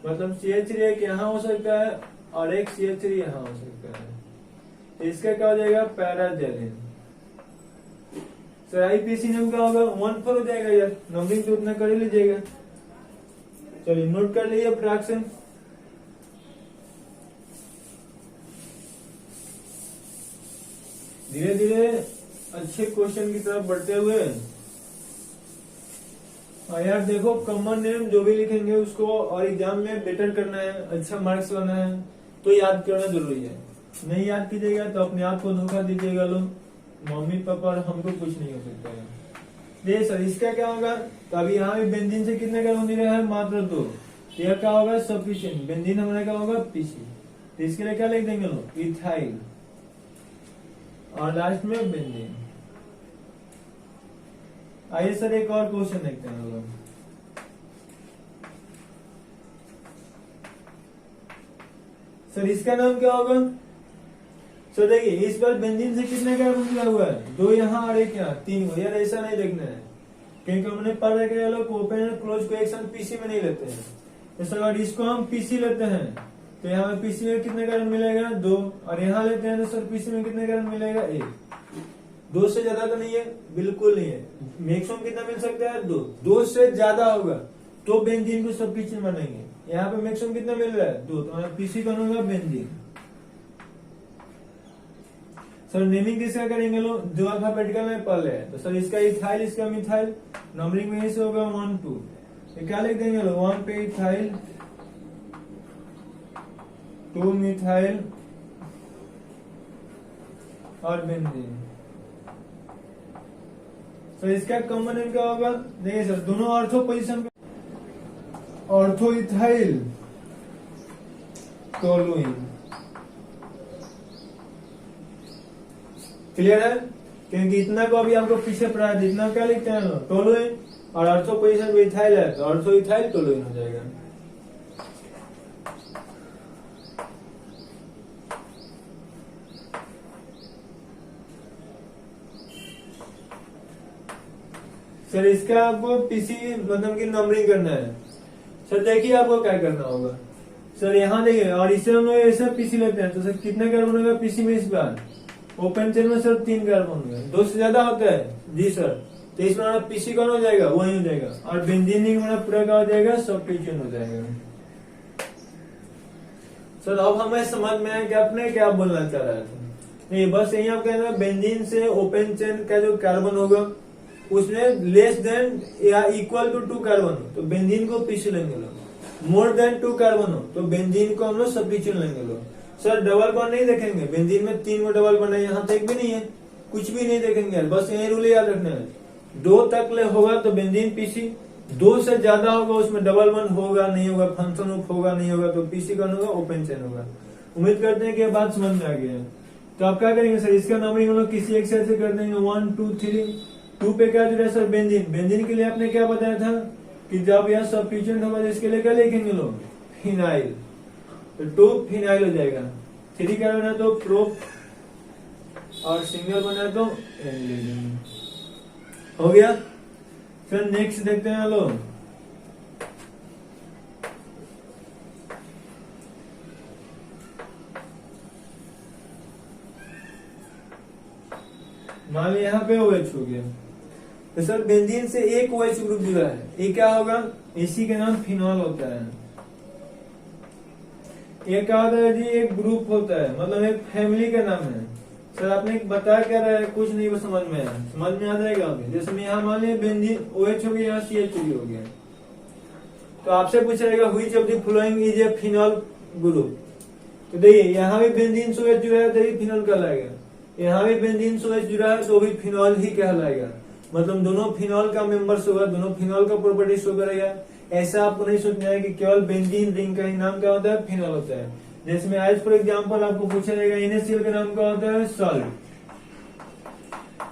मतलब CH3 एक यहाँ हो सकता है और एक CH3 यहाँ हो सकता है, तो इसका क्या हो जाएगा, पैराजेलिन। सर IPC नेम क्या होगा, 1 4 हो जाएगा यार, नंबरिंग तो उतना कर ही लीजिएगा। चलिए नोट कर लीजिए फ्रैक्शन। धीरे धीरे अच्छे क्वेश्चन की तरफ बढ़ते हुए, और यार देखो कॉमन नेम जो भी लिखेंगे उसको और एग्जाम में बेटर करना है, अच्छा मार्क्स लाना है, तो याद करना जरूरी है। नहीं याद कीजिएगा तो अपने आप को धोखा दीजिएगा लोग, मम्मी पापा और हमको कुछ नहीं हो सकता है। ये सर इसका क्या होगा, तो अभी यहाँ भी बेंजीन से कितने कार्बन मिल रहा है, मात्र 2। यह क्या होगा, सफिशिएंट। बेंजीन हमारा क्या होगा, PC। तो इसके लिए क्या लिख देंगे लोग, इथाइल, और लास्ट में बेंजीन। आइए सर एक और क्वेश्चन देखते हैं लोग। सर इसका नाम क्या होगा, सर देखिए इस बार बेंजीन से कितने कार्बन जुड़ा हुआ है, 2 यहाँ और 1 यहाँ, 3 हो। यार ऐसा नहीं देखना है क्योंकि हमने पढ़ा कि लोग ओपन एंड क्लोज को एक साथ PC में नहीं लेते हैं। तो सर अगर इसको हम PC लेते हैं तो यहाँ पे PC में कितने कार्बन मिलेगा, 2। और यहाँ लेते हैं तो सर PC में कितने कार्बन मिलेगा, 1। 2 से ज्यादा तो नहीं है, बिल्कुल नहीं है। मैक्सिमम कितना मिल सकता है, 2। 2 से ज्यादा होगा तो बेंजीन को सफिशिएंट मानेंगे। यहाँ पे मैक्सिमम कितना मिल रहा है, 2, तो PC कौन होगा, बेंजीन। सर नेमिंग किसका करेंगे लोग, जो अल्फाबेटिकल में पहले है। तो सर इसका इथाइल, इसका मिथाइल, नंबरिंग में से होगा 1 2। क्या लिख देंगे लोग, 1 पे इथाइल, 2 मिथाइल और बेंजीन। सर इसका कॉमन नेम क्या होगा, देखिए सर दोनों ऑर्थो पोजीशन पे, ऑर्थो इथाइल टोलुइन। क्लियर है, क्योंकि इतना को अभी आपको पीछे पढ़ा है, इतना क्या लिखते हैं लोग, टोलुइन, और ऑर्थो पोजीशन पे इथाइल है तो ऑर्थो इथाइल टोलुइन हो जाएगा। सर इसका आपको PC मतलब की नंबरिंग करना है। सर देखिए आपको क्या करना होगा, सर यहाँ देखिए, और इसे हम लोग ऐसा PC लेते हैं तो सर कितने कार्बन होगा PC में इस बार, ओपन चेन में सर 3 कार्बन होगा। 2 से ज्यादा होता है जी सर, तो इसमें हमारा PC कौन हो जाएगा, वही हो जाएगा। और बेंजीन हमारा पूरा क्या हो जाएगा, सफिशिएंट हो जाएगा। सर अब हमें समझ में आया कि आपने क्या बोलना चाह रहा था। नहीं बस यही आप कह रहे हैं, बेंजीन से ओपन चेन का जो कार्बन होगा उसमें लेस देन या इक्वल टू 2 कार्बन हो तो बेंजीन को PC लेंगे लोग, मोर देन 2 कार्बन हो तो बेंजीन को हम लोग सफिशिएंट लेंगे लोग। सर डबल बॉन्ड नहीं देखेंगे, बेंजीन में 3 गो डबल बॉन्ड है, यहाँ तक भी नहीं है, कुछ भी नहीं देखेंगे, बस यही रूल याद रखना है। 2 तक ले होगा तो बेंजीन PC, 2 से ज्यादा होगा उसमें डबल बॉन्ड होगा नहीं होगा, फंक्शन ग्रुप होगा नहीं होगा, तो PC कौन होगा, ओपन चेन होगा। उम्मीद करते हैं कि बात समझ में आ गई है। तो आप क्या करेंगे सर, इसका नंबरिंग हम लोग किसी एक से कर देंगे, 1 2 3। 2 पे क्या जुड़ा सर, बेंजीन। बेंजीन के लिए आपने क्या बताया था कि जब यह सफिशिएंट होगा तो इसके लिए क्या लिखेंगे लोग, फिनाइल। तो 2 फिनाइल हो जाएगा। 3 क्या बना तो प्रोप, और सिंगल बना तो एनिलीन। हो गया। फिर नेक्स्ट देखते हैं लोग। मान लो यहाँ पे OH हो गया, तो सर बेंजीन से एक OH ग्रुप जुड़ा है, ये क्या होगा, इसी के नाम फिनॉल होता है। ये क्या होता है जी, एक ग्रुप होता है, मतलब एक फैमिली का नाम है। सर आपने बताया क्या रहा है, कुछ नहीं, वो समझ में आया, समझ में आ जाएगा अभी। जैसे मैं यहाँ मान लिया बेंजीन OH हो गया, यहाँ CH3 हो गया, तो आपसे पूछ रहेगा which of the following is a phenol group. तो देखिए यहाँ भी बेंजीन से OH जुड़ा है तो भी फिनॉल कहलाएगा, यहाँ भी बेंजीन से OH जुड़ा है तो भी फिनॉल ही कहलाएगा। मतलब दोनों फिनॉल का मेंबर्स होगा, दोनों फिनॉल का प्रॉपर्टी शो करेगा। ऐसा आपको नहीं सोचना है कि केवल बेंजीन रिंग का ही नाम क्या होता है, फिनॉल होता है। जैसे में आज फॉर एग्जांपल आपको पूछा जाएगा NaCl का नाम क्या होता है, सॉल्ट।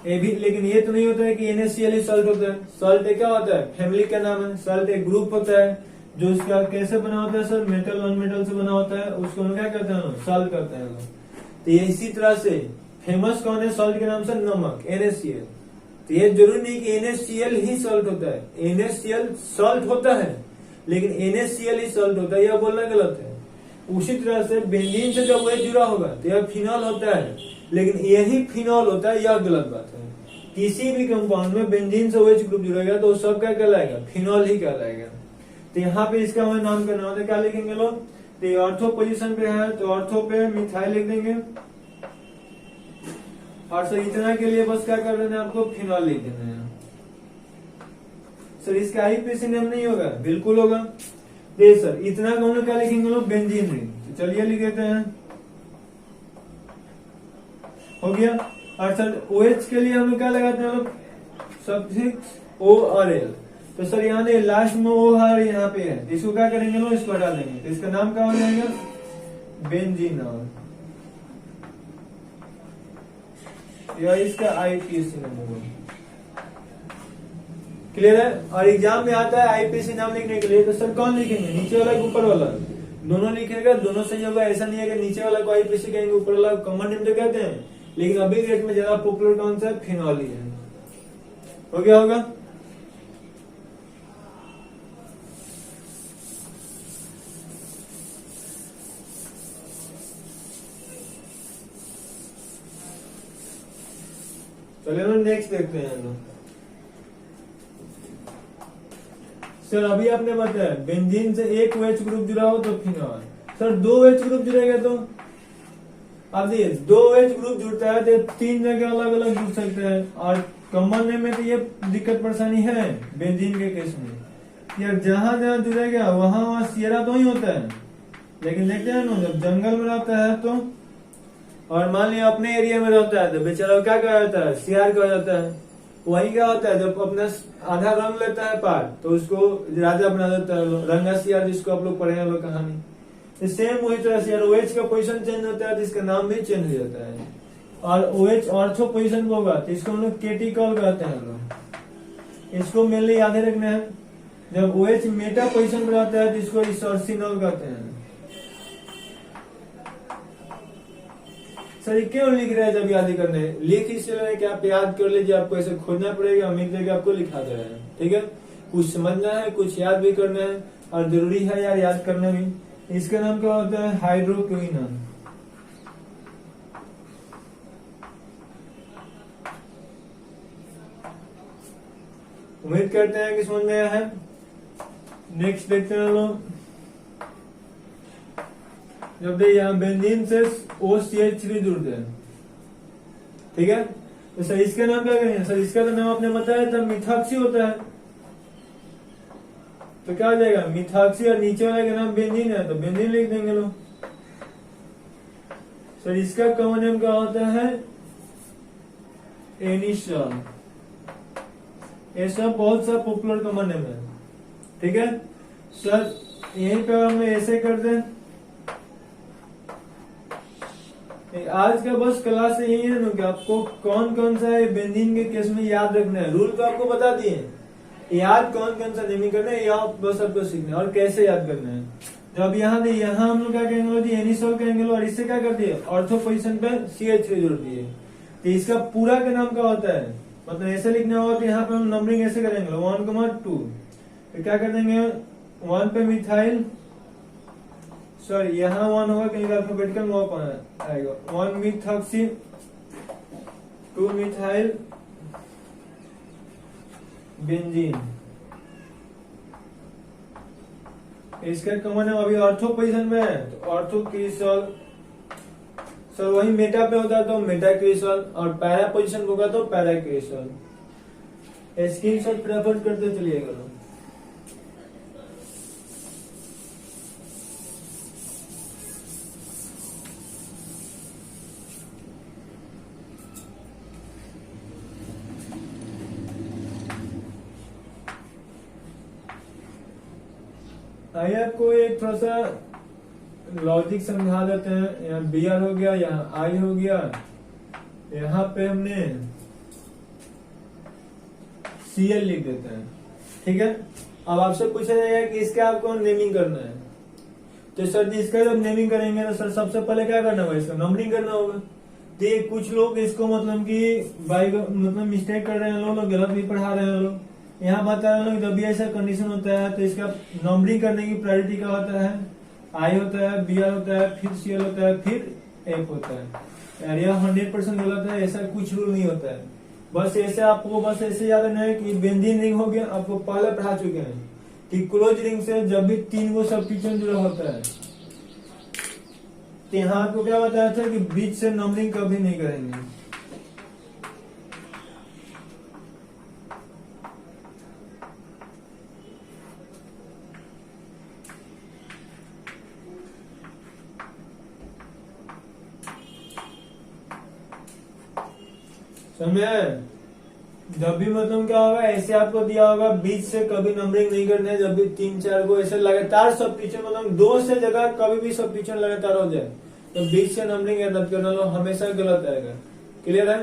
ये भी, लेकिन ये तो नहीं होता है कि NaCl ही सॉल्ट होता है। सॉल्ट क्या होता है, फैमिली का नाम है। सॉल्ट एक ग्रुप होता है जो उसका कैसे बना होता है सर, मेटल नॉन मेटल से बना होता है, उसको हम क्या कहते हैं, सॉल्ट करते हैं। तो ये इसी तरह से फेमस कौन है सॉल्ट के नाम से, नमक, NaCl। तो ये जरूरी नहीं कि NaCl ही सॉल्ट होता है, NaCl सॉल्ट होता है लेकिन NaCl ही सॉल्ट होता है, यह बोलना गलत है। उसी तरह से बेंजीन से जब OH जुड़ा होगा तो यह फिनॉल होता है, लेकिन यही फिनॉल होता है, यह गलत बात है। किसी भी कंपाउंड में बेंजीन से OH ग्रुप जुड़ेगा तो सब क्या कहलाएगा, फिनॉल ही कहलाएगा। तो यहाँ पे इसका हमें नाम करना होता है, क्या लिखेंगे लोग, तो ऑर्थो पोजीशन पे है तो ऑर्थो पे मिथाइल लिख देंगे, और सर इतना के लिए बस क्या कर देना है आपको, फिनॉल लिख देना है। सर इसका IUPAC नेम नहीं होगा, बिल्कुल होगा। देखिए सर इतना को हम लोग क्या लिखेंगे लोग, बेंजीन रिंग। तो चलिए लिख देते हैं, हो गया। और सर OH के लिए हम लोग क्या लगाते हैं लोग, सब्सिक्स O और L। तो सर यहाँ देखिए लास्ट में O और यहाँ पे है, इसको क्या करेंगे लोग, इसको हटा देंगे, तो इसका नाम क्या हो जाएगा, बेंजीनॉल। यह इसका IUPAC नाम होगा। क्लियर है। और एग्जाम में आता है IUPAC नाम लिखने के लिए, तो सर कौन लिखेंगे, नीचे वाला कि ऊपर वाला, दोनों लिखेगा, दोनों सही होगा। ऐसा नहीं है कि नीचे वाला को IUPAC कहेंगे, ऊपर वाला कॉमन नेम तो कहते हैं, लेकिन अभी डेट में ज्यादा पॉपुलर कौन सा है, फिनॉल ही है। हो गया होगा। चलिए नेक्स्ट देखते हैं लोग। सर अभी आपने बताया बेंजीन से एक OH ग्रुप जुड़ा हो तो फिनॉल। सर दो OH ग्रुप जुड़ेगा तो, अब देखिए दो OH ग्रुप जुड़ता है तो तीन जगह अलग अलग जुड़ सकते हैं, और कॉमन नेम में तो ये दिक्कत परेशानी है बेंजीन के केस में, यार जहां जहां जुड़ेगा वहां वहां सियरा तो ही होता है, लेकिन देखते हैं ना जब जंगल में रहता है तो, और मान लिया अपने एरिया में रहता है तो बेचारा क्या कहा जाता है, सियार कहा जाता है। वही क्या होता है जब अपना आधा रंग लेता है पार्ट तो उसको राजा बना देता है, रंगा सियार, जिसको आप लोग पढ़े हैं लोग कहानी। सेम वही तरह से OH का पोजीशन चेंज होता है तो इसका नाम भी चेंज हो जाता है। और OH ऑर्थो पोजीशन पे होगा तो इसको हम लोग केटिकॉल कहते हैं लोग, इसको मेनली याद रखना है। जब OH मेटा पोजीशन पे रहता है तो इसको इसोर्सिनॉल कहते हैं। सर क्यों लिख रहे हैं जब याद करने, लिख इसलिए रहे कि आप याद कर लीजिए, आपको ऐसे खोजना पड़ेगा, उम्मीद है कि आपको लिखा दे रहे हैं, ठीक है। कुछ समझना है, कुछ याद भी करना है, और जरूरी है यार याद करना भी। इसका नाम क्या होता है, हाइड्रोक्विनोन। उम्मीद करते हैं कि समझ में आया है। नेक्स्ट देखते हैं लोग। जब यहाँ बेंजीन से OCH3 जुड़ते हैं, ठीक है, तो सर इसका नाम क्या करेंगे, सर इसका तो नाम आपने बताया था मिथॉक्सी होता है, तो क्या हो जाएगा मिथॉक्सी, और नीचे वाले का नाम बेंजीन है तो बेंजीन लिख देंगे लोग। सर इसका कॉमन नेम क्या होता है, एनिसॉल। ये सब बहुत सा पॉपुलर कॉमन नेम है, ठीक है। सर यहीं पे हम ऐसे कर दें, आज का बस क्लास यही है ना कि आपको कौन कौन सा है बेंजीन के केस में याद रखना है। रूल तो आपको बता दिए, याद कौन कौन सा नहीं करना है, या बस आपको सीखना है और कैसे याद करना है। जब यहाँ हम लोग क्या कहेंगे जी, एनिसॉल कहेंगे, और इससे क्या कर दिए, ऑर्थो पोजीशन पे CH3 जोड़ दिए। तो इसका पूरा का नाम क्या होता है, मतलब ऐसे लिखना होगा तो यहाँ पे हम नंबरिंग ऐसे करेंगे 1,2, तो क्या कर देंगे 1 पे मिथाइल, सॉरी यहाँ 1 होगा कहीं अल्फाबेटिकल में आएगा, 1 मिथॉक्सी, 2 मिथाइल बेंजीन। इसका कॉमन है, अभी ऑर्थो पोजीशन में है तो ऑर्थो क्रिसॉल। सर वही मेटा पे होता तो मेटा क्रिसॉल, और पैरा पोजीशन होगा तो पैरा क्रिसॉल। स्क्रीनशॉट प्रेफर करते चलिएगा। आइए आपको एक थोड़ा सा लॉजिक समझा देते हैं। यहाँ बी आर हो गया, यहाँ आई हो गया, यहाँ पे हमने सी एल लिख देते हैं। ठीक है, अब आपसे पूछा जाएगा कि इसका आपको नेमिंग करना है। तो सर जी इसका जब नेमिंग करेंगे तो सर सबसे पहले क्या करना होगा, इसका नंबरिंग करना होगा। तो ये कुछ लोग इसको मतलब कि मतलब मिस्टेक कर रहे हैं, लोग गलत भी पढ़ा रहे हैं लोग। यहाँ बता रहे हैं जब भी ऐसा कंडीशन होता है तो इसका नंबरिंग करने की प्रायोरिटी क्या होता है, आई होता है, बी आर होता है, फिर सी एल होता है, फिर एफ होता है। यार यह 100% गलत है, ऐसा कुछ रूल नहीं होता है। बस ऐसे आपको बस ऐसे याद रखना है कि बेंजीन रिंग हो गया, आपको पहले पढ़ा चुके हैं कि क्लोज रिंग से जब भी 3 गो सब्स्टिट्यूशन जुड़ा होता है तो यहाँ आपको क्या बताया था कि बीच से नंबरिंग कभी नहीं करेंगे। समझे, जब भी मतलब क्या होगा, ऐसे आपको दिया होगा बीच से कभी नंबरिंग नहीं करना है। जब भी 3-4 को ऐसे लगातार सब्स्टिट्यूशन मतलब 2 से जगह कभी भी सब्स्टिट्यूशन लगातार हो जाए तो बीच से नंबरिंग रद्द करना लो, हमेशा गलत आएगा। क्लियर है।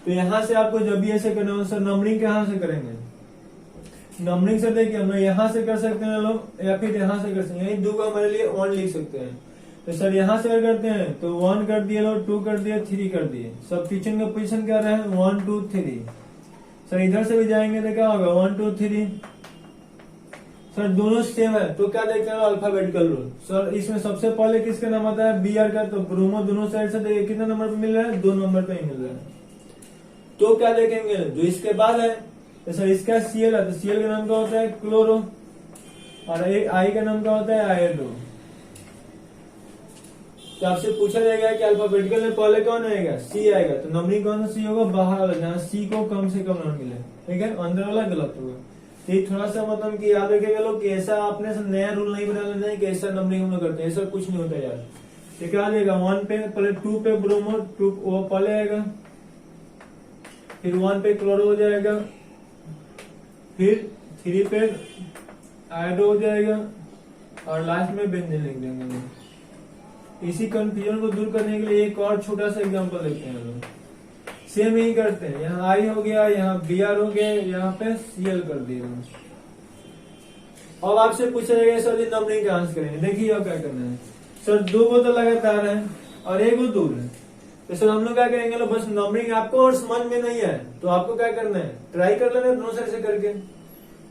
तो यहाँ से आपको जब भी ऐसे करना हो सर नंबरिंग कहाँ से करेंगे, नंबरिंग से देखिए हम यहाँ से कर सकते हैं लोग, या फिर यहाँ से कर सकते हैं। यही 2 का हमारे लिए 1 लिख सकते हैं। तो सर यहाँ से करते हैं तो 1 कर दिए लोग, 2 कर दिए, 3 कर दिए। सब्स्टिट्यूशन का पोजीशन क्या रहा है 1 2 3। सर इधर से भी जाएंगे तो क्या होगा 1 2 3। सर दोनों सेम है तो क्या देखते हैं अल्फाबेटिकल रूल। सर इसमें सबसे पहले किसका नाम आता है, बी आर का। तो ब्रोमो दोनों साइड से देखिए कितने नंबर पे मिल रहा है, 2 नंबर पे ही मिल रहा है। तो क्या देखेंगे जो इसके बाद है, तो सर इसका सीएल है तो सीएल का नाम क्या होता है क्लोरो, और आई का नाम क्या होता है आयोडो। तो आपसे पूछा जाएगा कि अल्फाबेटिकल में पहले कौन आएगा, सी आएगा। तो नंबरिंग कौन सा सी होगा, बाहर वाला, जहाँ सी को कम से कम नंबर मिले। ठीक है, अंदर वाला गलत होगा। तो ये थोड़ा सा मतलब कि याद रखेगा लोग कि ऐसा आपने नया रूल नहीं बना लेना है कि ऐसा नंबरिंग हम लोग करते हैं, ऐसा कुछ नहीं होता यार। तो क्या देगा 1 पे पहले 2 पे ब्रोमो 2 वो पहले आएगा, फिर 1 पे क्लोरो हो जाएगा, फिर 3 पे आयोडो हो जाएगा, और लास्ट में बेंजीन लिख देंगे। इसी कंफ्यूजन को दूर करने के लिए एक और छोटा सा एग्जांपल देखते हैं लोग। सेम यही करते हैं, यहाँ आई हो गया, यहाँ बी आर हो गया, यहाँ पे सीएल कर दिया। अब आपसे पूछा जाएगा सर जी नंबरिंग कहाँ से करेंगे। देखिए अब क्या करना है, सर 2 को तो लगातार है और 1 को दूर है। तो सर हम लोग क्या करेंगे लोग, बस नंबरिंग आपको और समझ में नहीं है तो आपको क्या करना है, ट्राई कर लेना दोनों साइड से करके।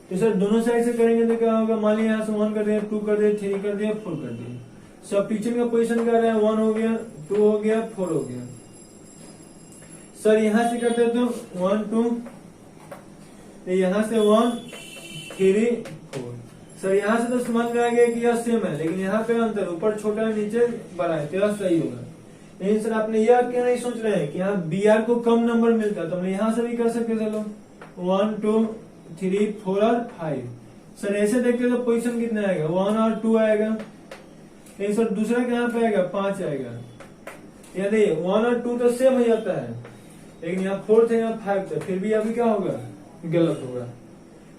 तो सर दोनों साइड से करेंगे तो क्या होगा, मान लिया यहाँ से 1 कर दिया, 2 कर दिया, 3 कर दिया, 4 कर दिया। सब्स्टिट्यूशन का पोजीशन क्या रहा है, 1 हो गया, 2 हो गया, 4 हो गया। सर यहाँ से करते तो 1 2, यहाँ से 1 3 4। सर यहाँ से तो समझ में आ गया कि यह सेम है, लेकिन यहाँ पे अंतर, ऊपर छोटा है नीचे बड़ा है, तो यह सही होगा। लेकिन सर आपने यह क्यों नहीं सोच रहे हैं कि यहाँ बी आर को कम नंबर मिलता है, तो हम यहाँ से भी कर सकते थे लोग 1 2 3 4 और 5। सर ऐसे देखते तो पोजीशन कितना आएगा, 1 और 2 आएगा। लेकिन सर दूसरा कहाँ पे आएगा, 5 आएगा। यानी 1 और 2 तो सेम हो जाता है, लेकिन यहाँ 4 थे, यहाँ 5 थे, फिर भी अभी क्या होगा, गलत होगा।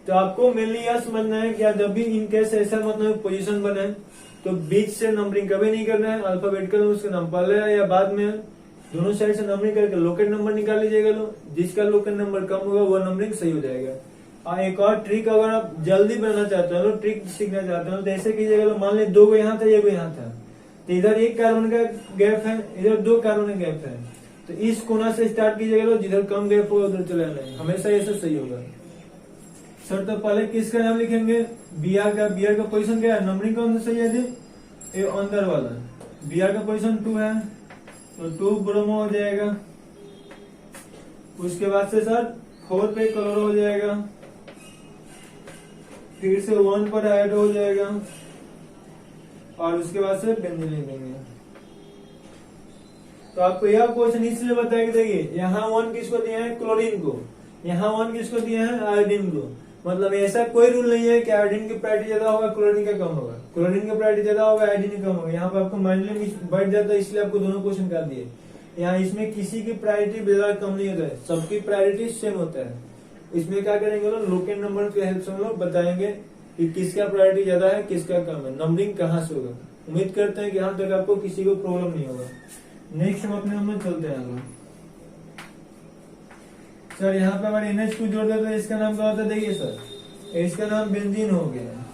तो आपको मेनली यह समझना है कि जब भी इनकेस ऐसा मतलब पोजीशन बने तो बीच से नंबरिंग कभी नहीं करना है। अल्फाबेटिकल उसका नाम पहले है या बाद में, दोनों साइड से नंबरिंग करके लोकेट नंबर निकाल लीजिएगा लोग। जिसका लोकेट नंबर कम होगा वो नंबरिंग सही हो जाएगा। और एक और ट्रिक, अगर आप जल्दी बनाना चाहते हो, ट्रिक सीखना चाहते हो तो ऐसे कीजिएगा, मान लीजिए 2 को यहाँ था, 1 को यहाँ था, तो इधर 1 कार्बन का गैप है, इधर 2 कार्बन का गैप है, तो इस कोना से स्टार्ट कीजिएगा, जिधर कम गैप होगा उधर चले आना है, हमेशा ऐसे सही होगा। सर तो पहले किसका नाम लिखेंगे, बी आर का। बी आर का पोजीशन क्या है, नंबरिंग कौन सा सही है जी, ये अंदर वाला। बी आर का पोजीशन 2 है तो 2 ब्रोमो हो जाएगा, उसके बाद से सर 4 पे कलर हो जाएगा, फिर से 1 पर ऐड हो जाएगा और उसके बाद से बेंजीन लिख देंगे। तो आपको यह क्वेश्चन इसलिए बताया कि देखिए यहाँ 1 किसको दिया है, क्लोरीन को, यहाँ 1 किसको दिया है, आयोडीन को। मतलब ऐसा कोई रूल नहीं है कि आयोडीन की प्रायोरिटी ज्यादा होगा क्लोरीन का कम होगा, क्लोरीन की प्रायोरिटी ज्यादा होगा आयोडीन की कम होगा। यहाँ पे आपको माइंड में बैठ जाता है, इसलिए आपको दोनों क्वेश्चन कर दिए। यहाँ इसमें किसी की प्रायोरिटी ज्यादा कम नहीं होता है, सबकी प्रायोरिटी सेम होता है। इसमें क्या करेंगे लोग, लोकेट नंबर के हेल्प से हम लोग बताएंगे कि किसका प्रायोरिटी ज्यादा है किसका कम है, नंबरिंग कहाँ से होगा। उम्मीद करते हैं कि यहाँ तक आपको किसी को प्रॉब्लम नहीं होगा। नेक्स्ट हम अपने हम चलते हैं सर। यहाँ पे अगर NH2 जोड़ देते तो इसका नाम क्या होता है, देखिए सर इसका नाम बेंजीन हो गया।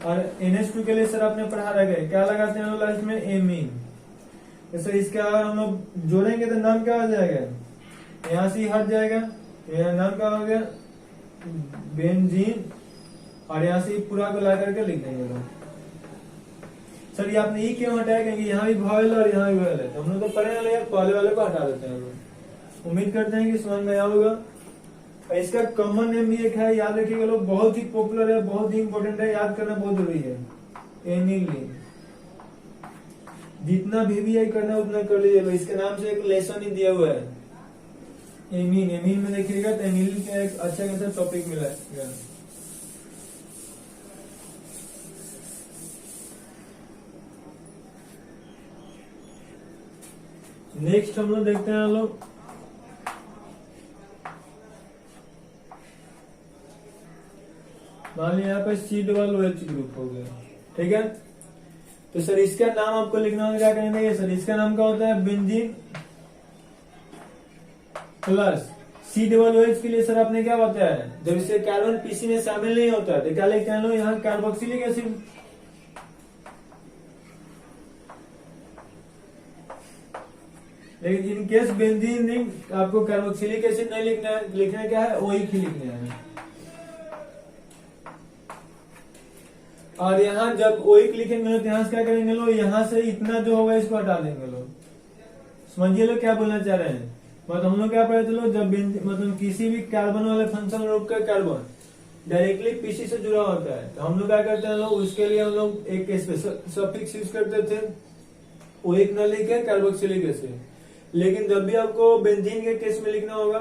और NH2 के लिए सर आपने पढ़ा रखा है, क्या लगाते हैं लास्ट में, एमीन। तो सर इसका हम लोग जोड़ेंगे तो नाम क्या हो जाएगा, यहाँ से हट जाएगा, तो नाम क्या हो गया, बेंजीन। और यहाँ से पूरा को ला करके लिख देंगे लोग। सर ये आपने ई क्यों हटाया, क्योंकि यहाँ भी वॉवेल और यहाँ भी वॉवेल है, तो हम लोग तो पढ़े वाले पहले वाले को हटा देते हैं लोग। उम्मीद करते हैं कि समझ में आया होगा। इसका कॉमन नेम भी एक है, याद रखिएगा लोग, बहुत ही पॉपुलर है, बहुत ही इंपॉर्टेंट है, याद करना बहुत जरूरी है, एनिलीन। जितना भी करना उतना कर लीजिए। इसके नाम से एक लेसन ही दिया हुआ है, एमीन। एमीन में देखिएगा तो एनिलीन का एक अच्छा खासा टॉपिक मिला है। नेक्स्ट हम लोग देखते हैं लोग, मान लिया यहाँ पे C+OH ग्रुप हो गया, ठीक है। तो सर इसका नाम आपको लिखना होगा, क्या करेंगे सर, इसका नाम क्या होता है, बेंजीन प्लस C+OH के लिए सर आपने क्या बताया है, जब इसे कार्बन पीसी में शामिल नहीं होता है तो क्या लिखते हैं लोग, यहाँ कार्बोक्सिलिक एसिड। लेकिन इन केस बेंजीन नहीं, आपको कार्बोक्सिलिक एसिड नहीं लिखना है, लिखना क्या है, OH ही लिखना है। और यहाँ जब OH लिखेंगे तो यहाँ से क्या करेंगे लोग, यहाँ से इतना जो होगा इसको हटा देंगे लोग। समझिए लोग क्या बोलना चाह रहे हैं। मतलब हम लोग क्या पढ़े थे लोग, जब मतलब किसी भी कार्बन वाले फंक्शन ग्रुप का कार्बन डायरेक्टली पीसी से जुड़ा होता है तो हम लोग क्या करते हैं लोग, उसके लिए हम लोग एक स्पेशल सफिक्स यूज करते थे, OH न लिखे कार्बोक्सिलिक एसिड। लेकिन जब भी आपको बेंजीन के केस में लिखना होगा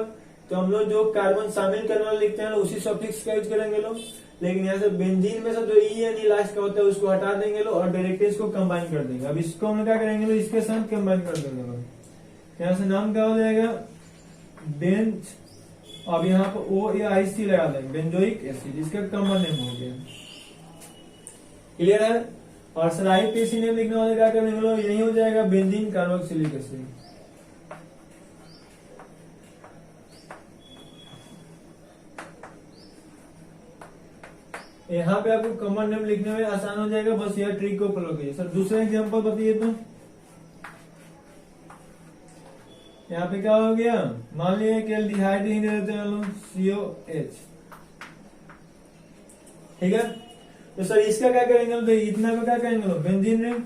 तो हम लोग जो कार्बन शामिल करने वाले लिखते हैं उसी सफिक्स का यूज करेंगे लोग। लेकिन यहाँ से बेंजीन में से जो ई लास्ट का होता है उसको हटा देंगे लोग और डायरेक्टली इसको कंबाइन कर देंगे। अब इसको हम क्या करेंगे लोग, इसके साथ कंबाइन कर देंगे लोग। यहाँ से नाम क्या हो जाएगा, बेंच। अब यहाँ पर OAIC लगा देंगे, बेंजोइक एसिड, इसका कॉमन नेम हो गया। क्लियर है। और सर IPC नेम लिखने वाले क्या करेंगे लोग, यही हो जाएगा बेंजीन कार्बोक्सिलिक एसिड। यहाँ पे आपको कॉमन नेम लिखने में आसान हो जाएगा, बस यह ट्रिक को फॉलो कीजिए। सर दूसरा एग्जांपल बताइए तो, यहाँ पे क्या हो गया, मान लीजिए कि एल्डिहाइड ही दे देते हैं लोग, COH, ठीक है। तो सर इसका क्या करेंगे लोग, इतना को क्या करेंगे लोग, बेंजीन रिंग।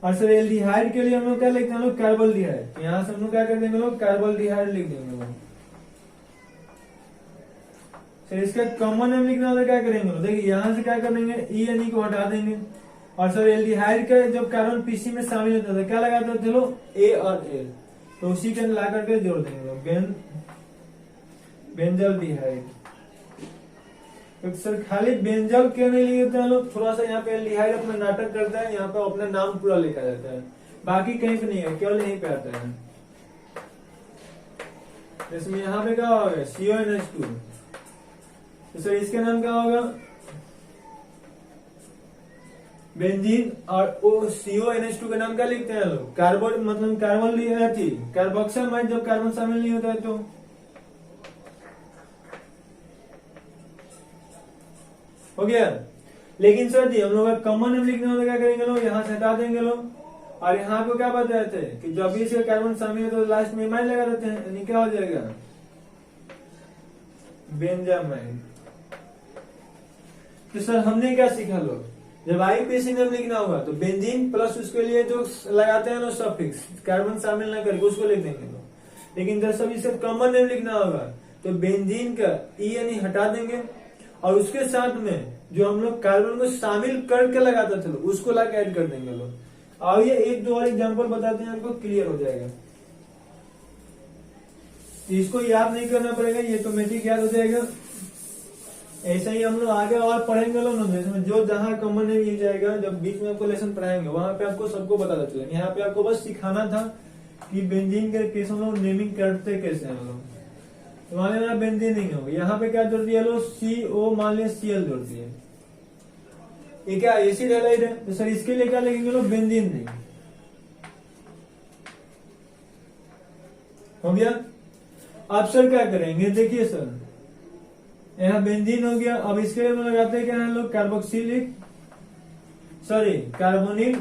और सर एल्डिहाइड के लिए हम लोग क्या लिखते हैं लोग, कार्बोल्डिहाइड। यहाँ से हम लोग क्या कर देंगे लोग, कार्बोल्डिहाइड लिख देंगे लोग। सर इसका कॉमन नेम लिखना होता है, क्या करेंगे लोग, देखिए यहाँ से क्या कर देंगे, E को हटा देंगे। और सर एल्डिहाइड का जब कार्बन पीसी में शामिल होता था क्या लगाते थे लोग, A और L, तो उसी के ला करके जोड़ देंगे लोग, बेंजल्डिहाइड। तो सर खाली बेंजल क्यों नहीं लिखते हैं लोग, थोड़ा सा यहाँ पे एल्डिहाइड अपना नाटक करता है, यहाँ पे अपना नाम पूरा लिखा जाता है, बाकी कहीं पे नहीं है, केवल यहीं पे आता है। इसमें यहाँ पे क्या होगा, CONH2। तो सर इसका नाम क्या होगा, बेंजीन। और CONH2 का नाम क्या लिखते हैं लोग, कार्बन, मतलब कार्बन लिया थी, कार्बोक्सिलामाइड जब कार्बन शामिल नहीं होता है तो। हो गया। लेकिन सर जी हम लोग कॉमन नेम लिखने वाले क्या करेंगे लोग, यहाँ से हटा देंगे लोग। और यहाँ को क्या बताए थे कि जब भी इसका कार्बन शामिल है तो लास्ट में इमाइन लगा देते हैं, यानी क्या हो जाएगा, बेंजामाइन। तो सर हमने क्या सीखा लोग, जब आईपीसी नेम लिखना होगा तो बेंजीन प्लस उसके लिए जो लगाते हैं ना सफिक्स, कार्बन शामिल ना करके उसको लिख देंगे लोग। लेकिन जब सब इसे कॉमन नेम लिखना होगा तो बेंजीन का ई यानी हटा देंगे और उसके साथ में जो हम लोग कार्बन को शामिल करके लगाते थे उसको ला के ऐड कर देंगे लोग। और ये एक दो और एग्जाम्पल बताते हैं, आपको क्लियर हो जाएगा। इसको याद नहीं करना पड़ेगा, ये ऑटोमेटिक याद हो जाएगा। ऐसा ही हम लोग आगे और पढ़ेंगे लोग ना, इसमें जो जहाँ कॉमन नेम मिल जाएगा, जब बीच में आपको लेसन पढ़ाएंगे वहां पे आपको सबको बताता चलेगा। यहाँ पे आपको बस सिखाना था कि बेंजीन के केस हम लोग नेमिंग करते कैसे हैं लोग। तो मान लिया बेंजीन नहीं होगा, यहाँ पे क्या जोड़ दिया लोग, CO मान लिया Cl जोड़ दिए। ये क्या एसिड हैलाइड है, तो सर इसके लिए क्या लिखेंगे लोग, बेंजीन नहीं हो गया। अब सर क्या करेंगे, देखिए सर यहाँ बेंजीन हो गया। अब इसके लिए लगाते हैं क्या है लोग, कार्बोक्सिलिक कार्बोनिल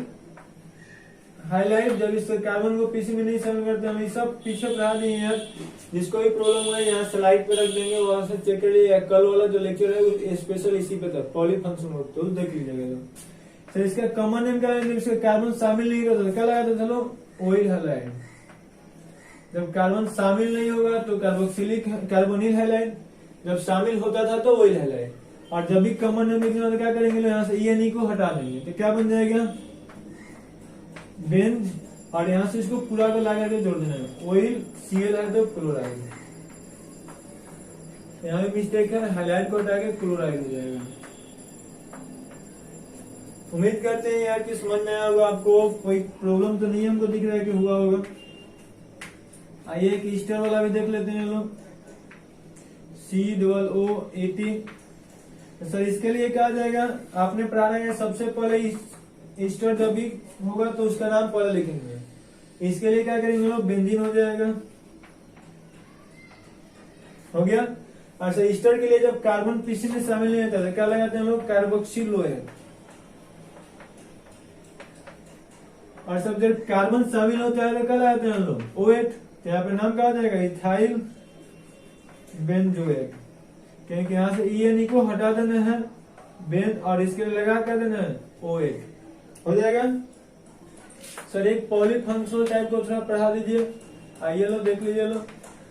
हाइलाइट। जब इस कार्बन को पीसी में नहीं शामिल करते, हम ये सब पीछे पढ़ा दिए यार। जिसको भी प्रॉब्लम हुआ है यहाँ स्लाइड पे रख देंगे, वहां से चेक कर लीजिए। कल वाला जो लेक्चर है वो स्पेशल इसी पे था, पॉलीफंक्शन ग्रुप, तो देख लीजिएगा। सर इसका कॉमन नेम क्या है, इसका कार्बन शामिल नहीं करता क्या लगाते थे लोग, ऑयल हैलाइड। जब कार्बन शामिल नहीं होगा तो कार्बोक्सिलिक कार्बोनिल हैलाइड, जब शामिल होता था तो ऑयल हैलाइड। और जब भी कॉमन नेम लिखना तो क्या करेंगे लोग, यहाँ से ई को हटा देंगे तो क्या बन जाएगा, बेंज। और यहाँ से इसको पूरा को लगा के जोड़ देना है, ऑयल Cl है तो क्लोराइड। यहाँ पे मिस्टेक है, हाइलाइट को हटा के क्लोराइड हो जाएगा। उम्मीद करते हैं यार कि समझ में आया होगा आपको, कोई प्रॉब्लम तो नहीं हमको दिख रहा है कि हुआ होगा। आइए एक ईस्टर वाला भी देख लेते हैं लोग, COO80। सर इसके लिए क्या आ जाएगा, आपने पढ़ा है सबसे पहले ईस्टर जब भी होगा तो उसका नाम पहले लिखेंगे। इसके लिए क्या करेंगे लोग, बेंजीन हो जाएगा, हो गया। अच्छा ईस्टर के लिए जब कार्बन पीसी में शामिल नहीं होता है क्या लगाते हैं लोग, कार्बोक्सिल लोहे। और सब जब कार्बन शामिल होता है तो क्या लगाते हैं लोग, OH। तो यहाँ पे नाम क्या आ जाएगा, इथाइल बेंजोएट। क्योंकि यहाँ से ई को हटा देना है बेन, और इसके लिए लगा कर देना है OH, हो जाएगा। सर एक पॉलीफंक्शनल टाइप को थोड़ा पढ़ा दीजिए। आइए लो देख लीजिए लो,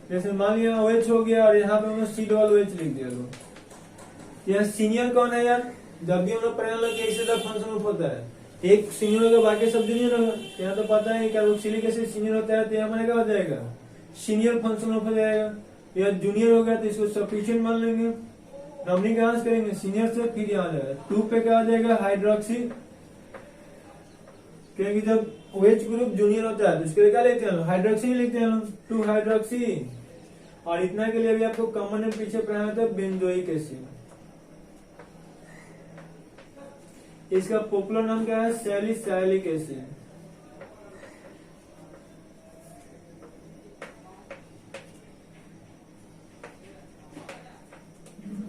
जैसे मान लिया OH हो गया और यहाँ पे हमने C OH लिख दिया लो। यह सीनियर कौन है यार, जब भी हम लोग पढ़ने लगे कैसे फंक्शन ग्रुप होता है, एक सीनियर होगा बाकी सब जूनियर होगा। यहाँ तो पता है कार्बोक्सिलिक एसिड सीनियर होता है, तो यहाँ मैंने क्या हो जाएगा, सीनियर फंक्शन ग्रुप हो जाएगा। या जूनियर हो गया तो इसको सफिशिएंट मान लेंगे, नंबरिंग कहां से करेंगे, सीनियर से। फिर यहाँ आ जाएगा 2 पे क्या आ जाएगा, हाइड्रोक्सी। क्योंकि जब OH ग्रुप जूनियर होता है तो इसके लिए क्या लिखते हैं, हाइड्रोक्सी लिखते हैं, 2 हाइड्रोक्सी। और इतना के लिए भी आपको कॉमन नेम पीछे पढ़ाया था, बेंजोइक एसिड। इसका पॉपुलर नाम क्या है, सैलिसिलिक एसिड।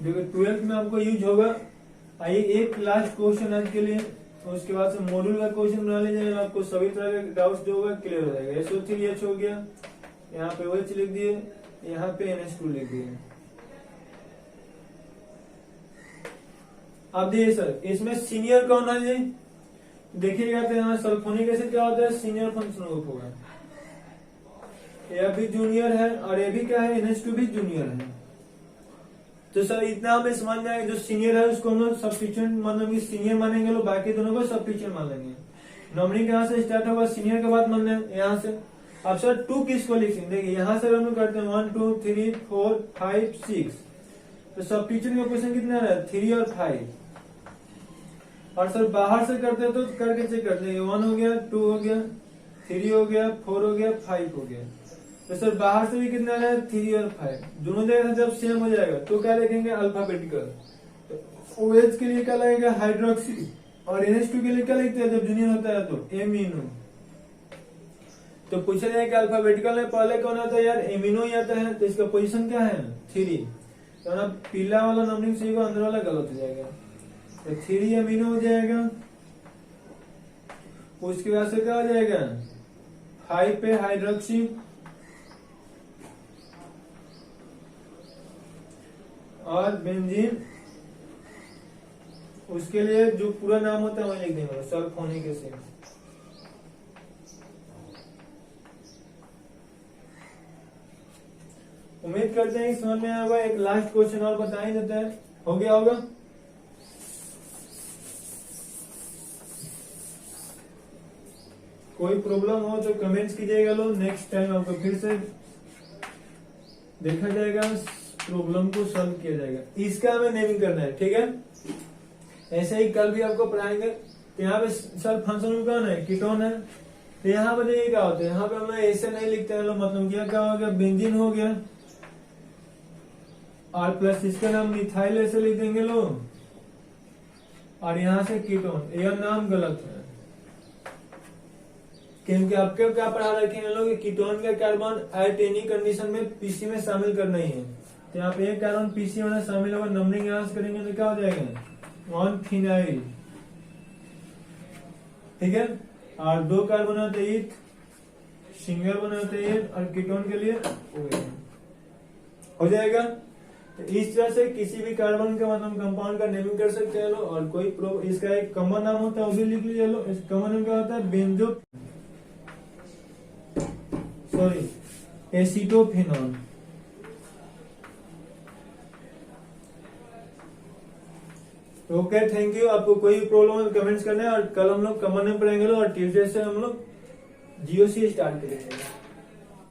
देखो 12th में आपको यूज होगा। आइए एक लास्ट क्वेश्चन आज के लिए, तो उसके बाद से मॉड्यूल का क्वेश्चन बना लीजिए। आपको सभी तरह के डाउट्स जो होगा क्लियर हो जाएगा। SO3H हो गया, यहाँ पे OH लिख दिए, यहाँ पे NH2 लिख दिए। अब देखिए सर इसमें सीनियर कौन है जी, देखिएगा तो यहाँ सल्फोनिक एसिड क्या होता है, सीनियर फंक्शन ग्रुप होगा। ये भी जूनियर है और ये भी क्या है, NH2 भी जूनियर है। तो सर इतना हमें समझ में आएगा, जो सीनियर है उसको हम लोग सफिशिएंट मानेंगे, सीनियर मानेंगे लोग, बाकी दोनों को सफिशिएंट मान लेंगे। नंबरिंग कहाँ से स्टार्ट होगा, सीनियर के बाद मान लें यहाँ से। अब सर 2 किसको लिखेंगे, देखिए यहाँ से हम लोग करते हैं 1 2 3 4 5 6। तो सफिशिएंट का क्वेश्चन कितना है, 3 और 5। और सर बाहर से करते हैं तो करके चेक करते हैं, 1 हो गया, 2 हो गया, 3 हो गया, 4 हो गया, 5 हो गया। तो सर बाहर से भी कितना है, 3 और 5, दोनों जगह जब सेम हो जाएगा तो क्या लिखेंगे, अल्फाबेटिकल। तो OH के लिए क्या लगेगा, हाइड्रोक्सी। और NH2 के लिए क्या लिखते हैं जब जूनियर होता है तो एमिनो। तो पूछा जाएगा अल्फाबेटिकल में पहले कौन आता है यार, एमिनो ही आता है। तो इसका पोजीशन क्या है, 3। तो ना पीला वाला नंबरिंग सही होगा, अंदर वाला गलत हो जाएगा। तो 3 अमीनो हो जाएगा। उसके बाद से क्या हो जाएगा, 5 पे हाइड्रोक्सी और बेंजीन उसके लिए जो पूरा नाम होता है वही लिख देंगे, सल्फ होने के से। उम्मीद करते हैं कि समझ में आया होगा। एक लास्ट क्वेश्चन और बता ही देते हैं, हो गया होगा। कोई प्रॉब्लम हो तो कमेंट्स कीजिएगा लोग, नेक्स्ट टाइम आपको फिर से देखा जाएगा, प्रॉब्लम को सॉल्व किया जाएगा। इसका हमें नेमिंग करना है, ठीक है। ऐसे ही कल भी आपको पढ़ाएंगे। तो यहाँ पे सर फंक्शन कौन है, कीटोन है। तो यहाँ पर देखिए क्या होता है, यहाँ पे हम ऐसे नहीं लिखते हैं लोग, मतलब क्या हो गया, बेंजीन हो गया और प्लस इसका नाम मिथाइल ऐसे लिख देंगे लोग, और यहाँ से कीटोन। यह नाम गलत है क्योंकि आपके क्या पढ़ा रखे हैं लोग, कीटोन का कार्बन एट एनी कंडीशन में पीसी में शामिल करना ही है। तो यहाँ पे एक कार्बन पीसी में शामिल होगा, नंबरिंग यहाँ से करेंगे तो क्या हो जाएगा, 1 फिनाइल, ठीक है। और 2 कार्बन होते ईथ, सिंगल बने होते हैं, और कीटोन के लिए हो जाएगा। तो इस तरह से किसी भी कार्बन का मतलब कंपाउंड का नेमिंग कर सकते हैं लोग। और कोई इसका एक कॉमन नाम होता है वो भी लिख लीजिए लोग। इस कॉमन नाम क्या होता है, benzo acetophenol. Okay, thank you. आपको कोई प्रॉब्लम है कमेंट्स करना है, और कल हम लोग कॉमन नेम पढ़ेंगे लोग, और ट्यूसडे से हम लोग जीओसी स्टार्ट करेंगे।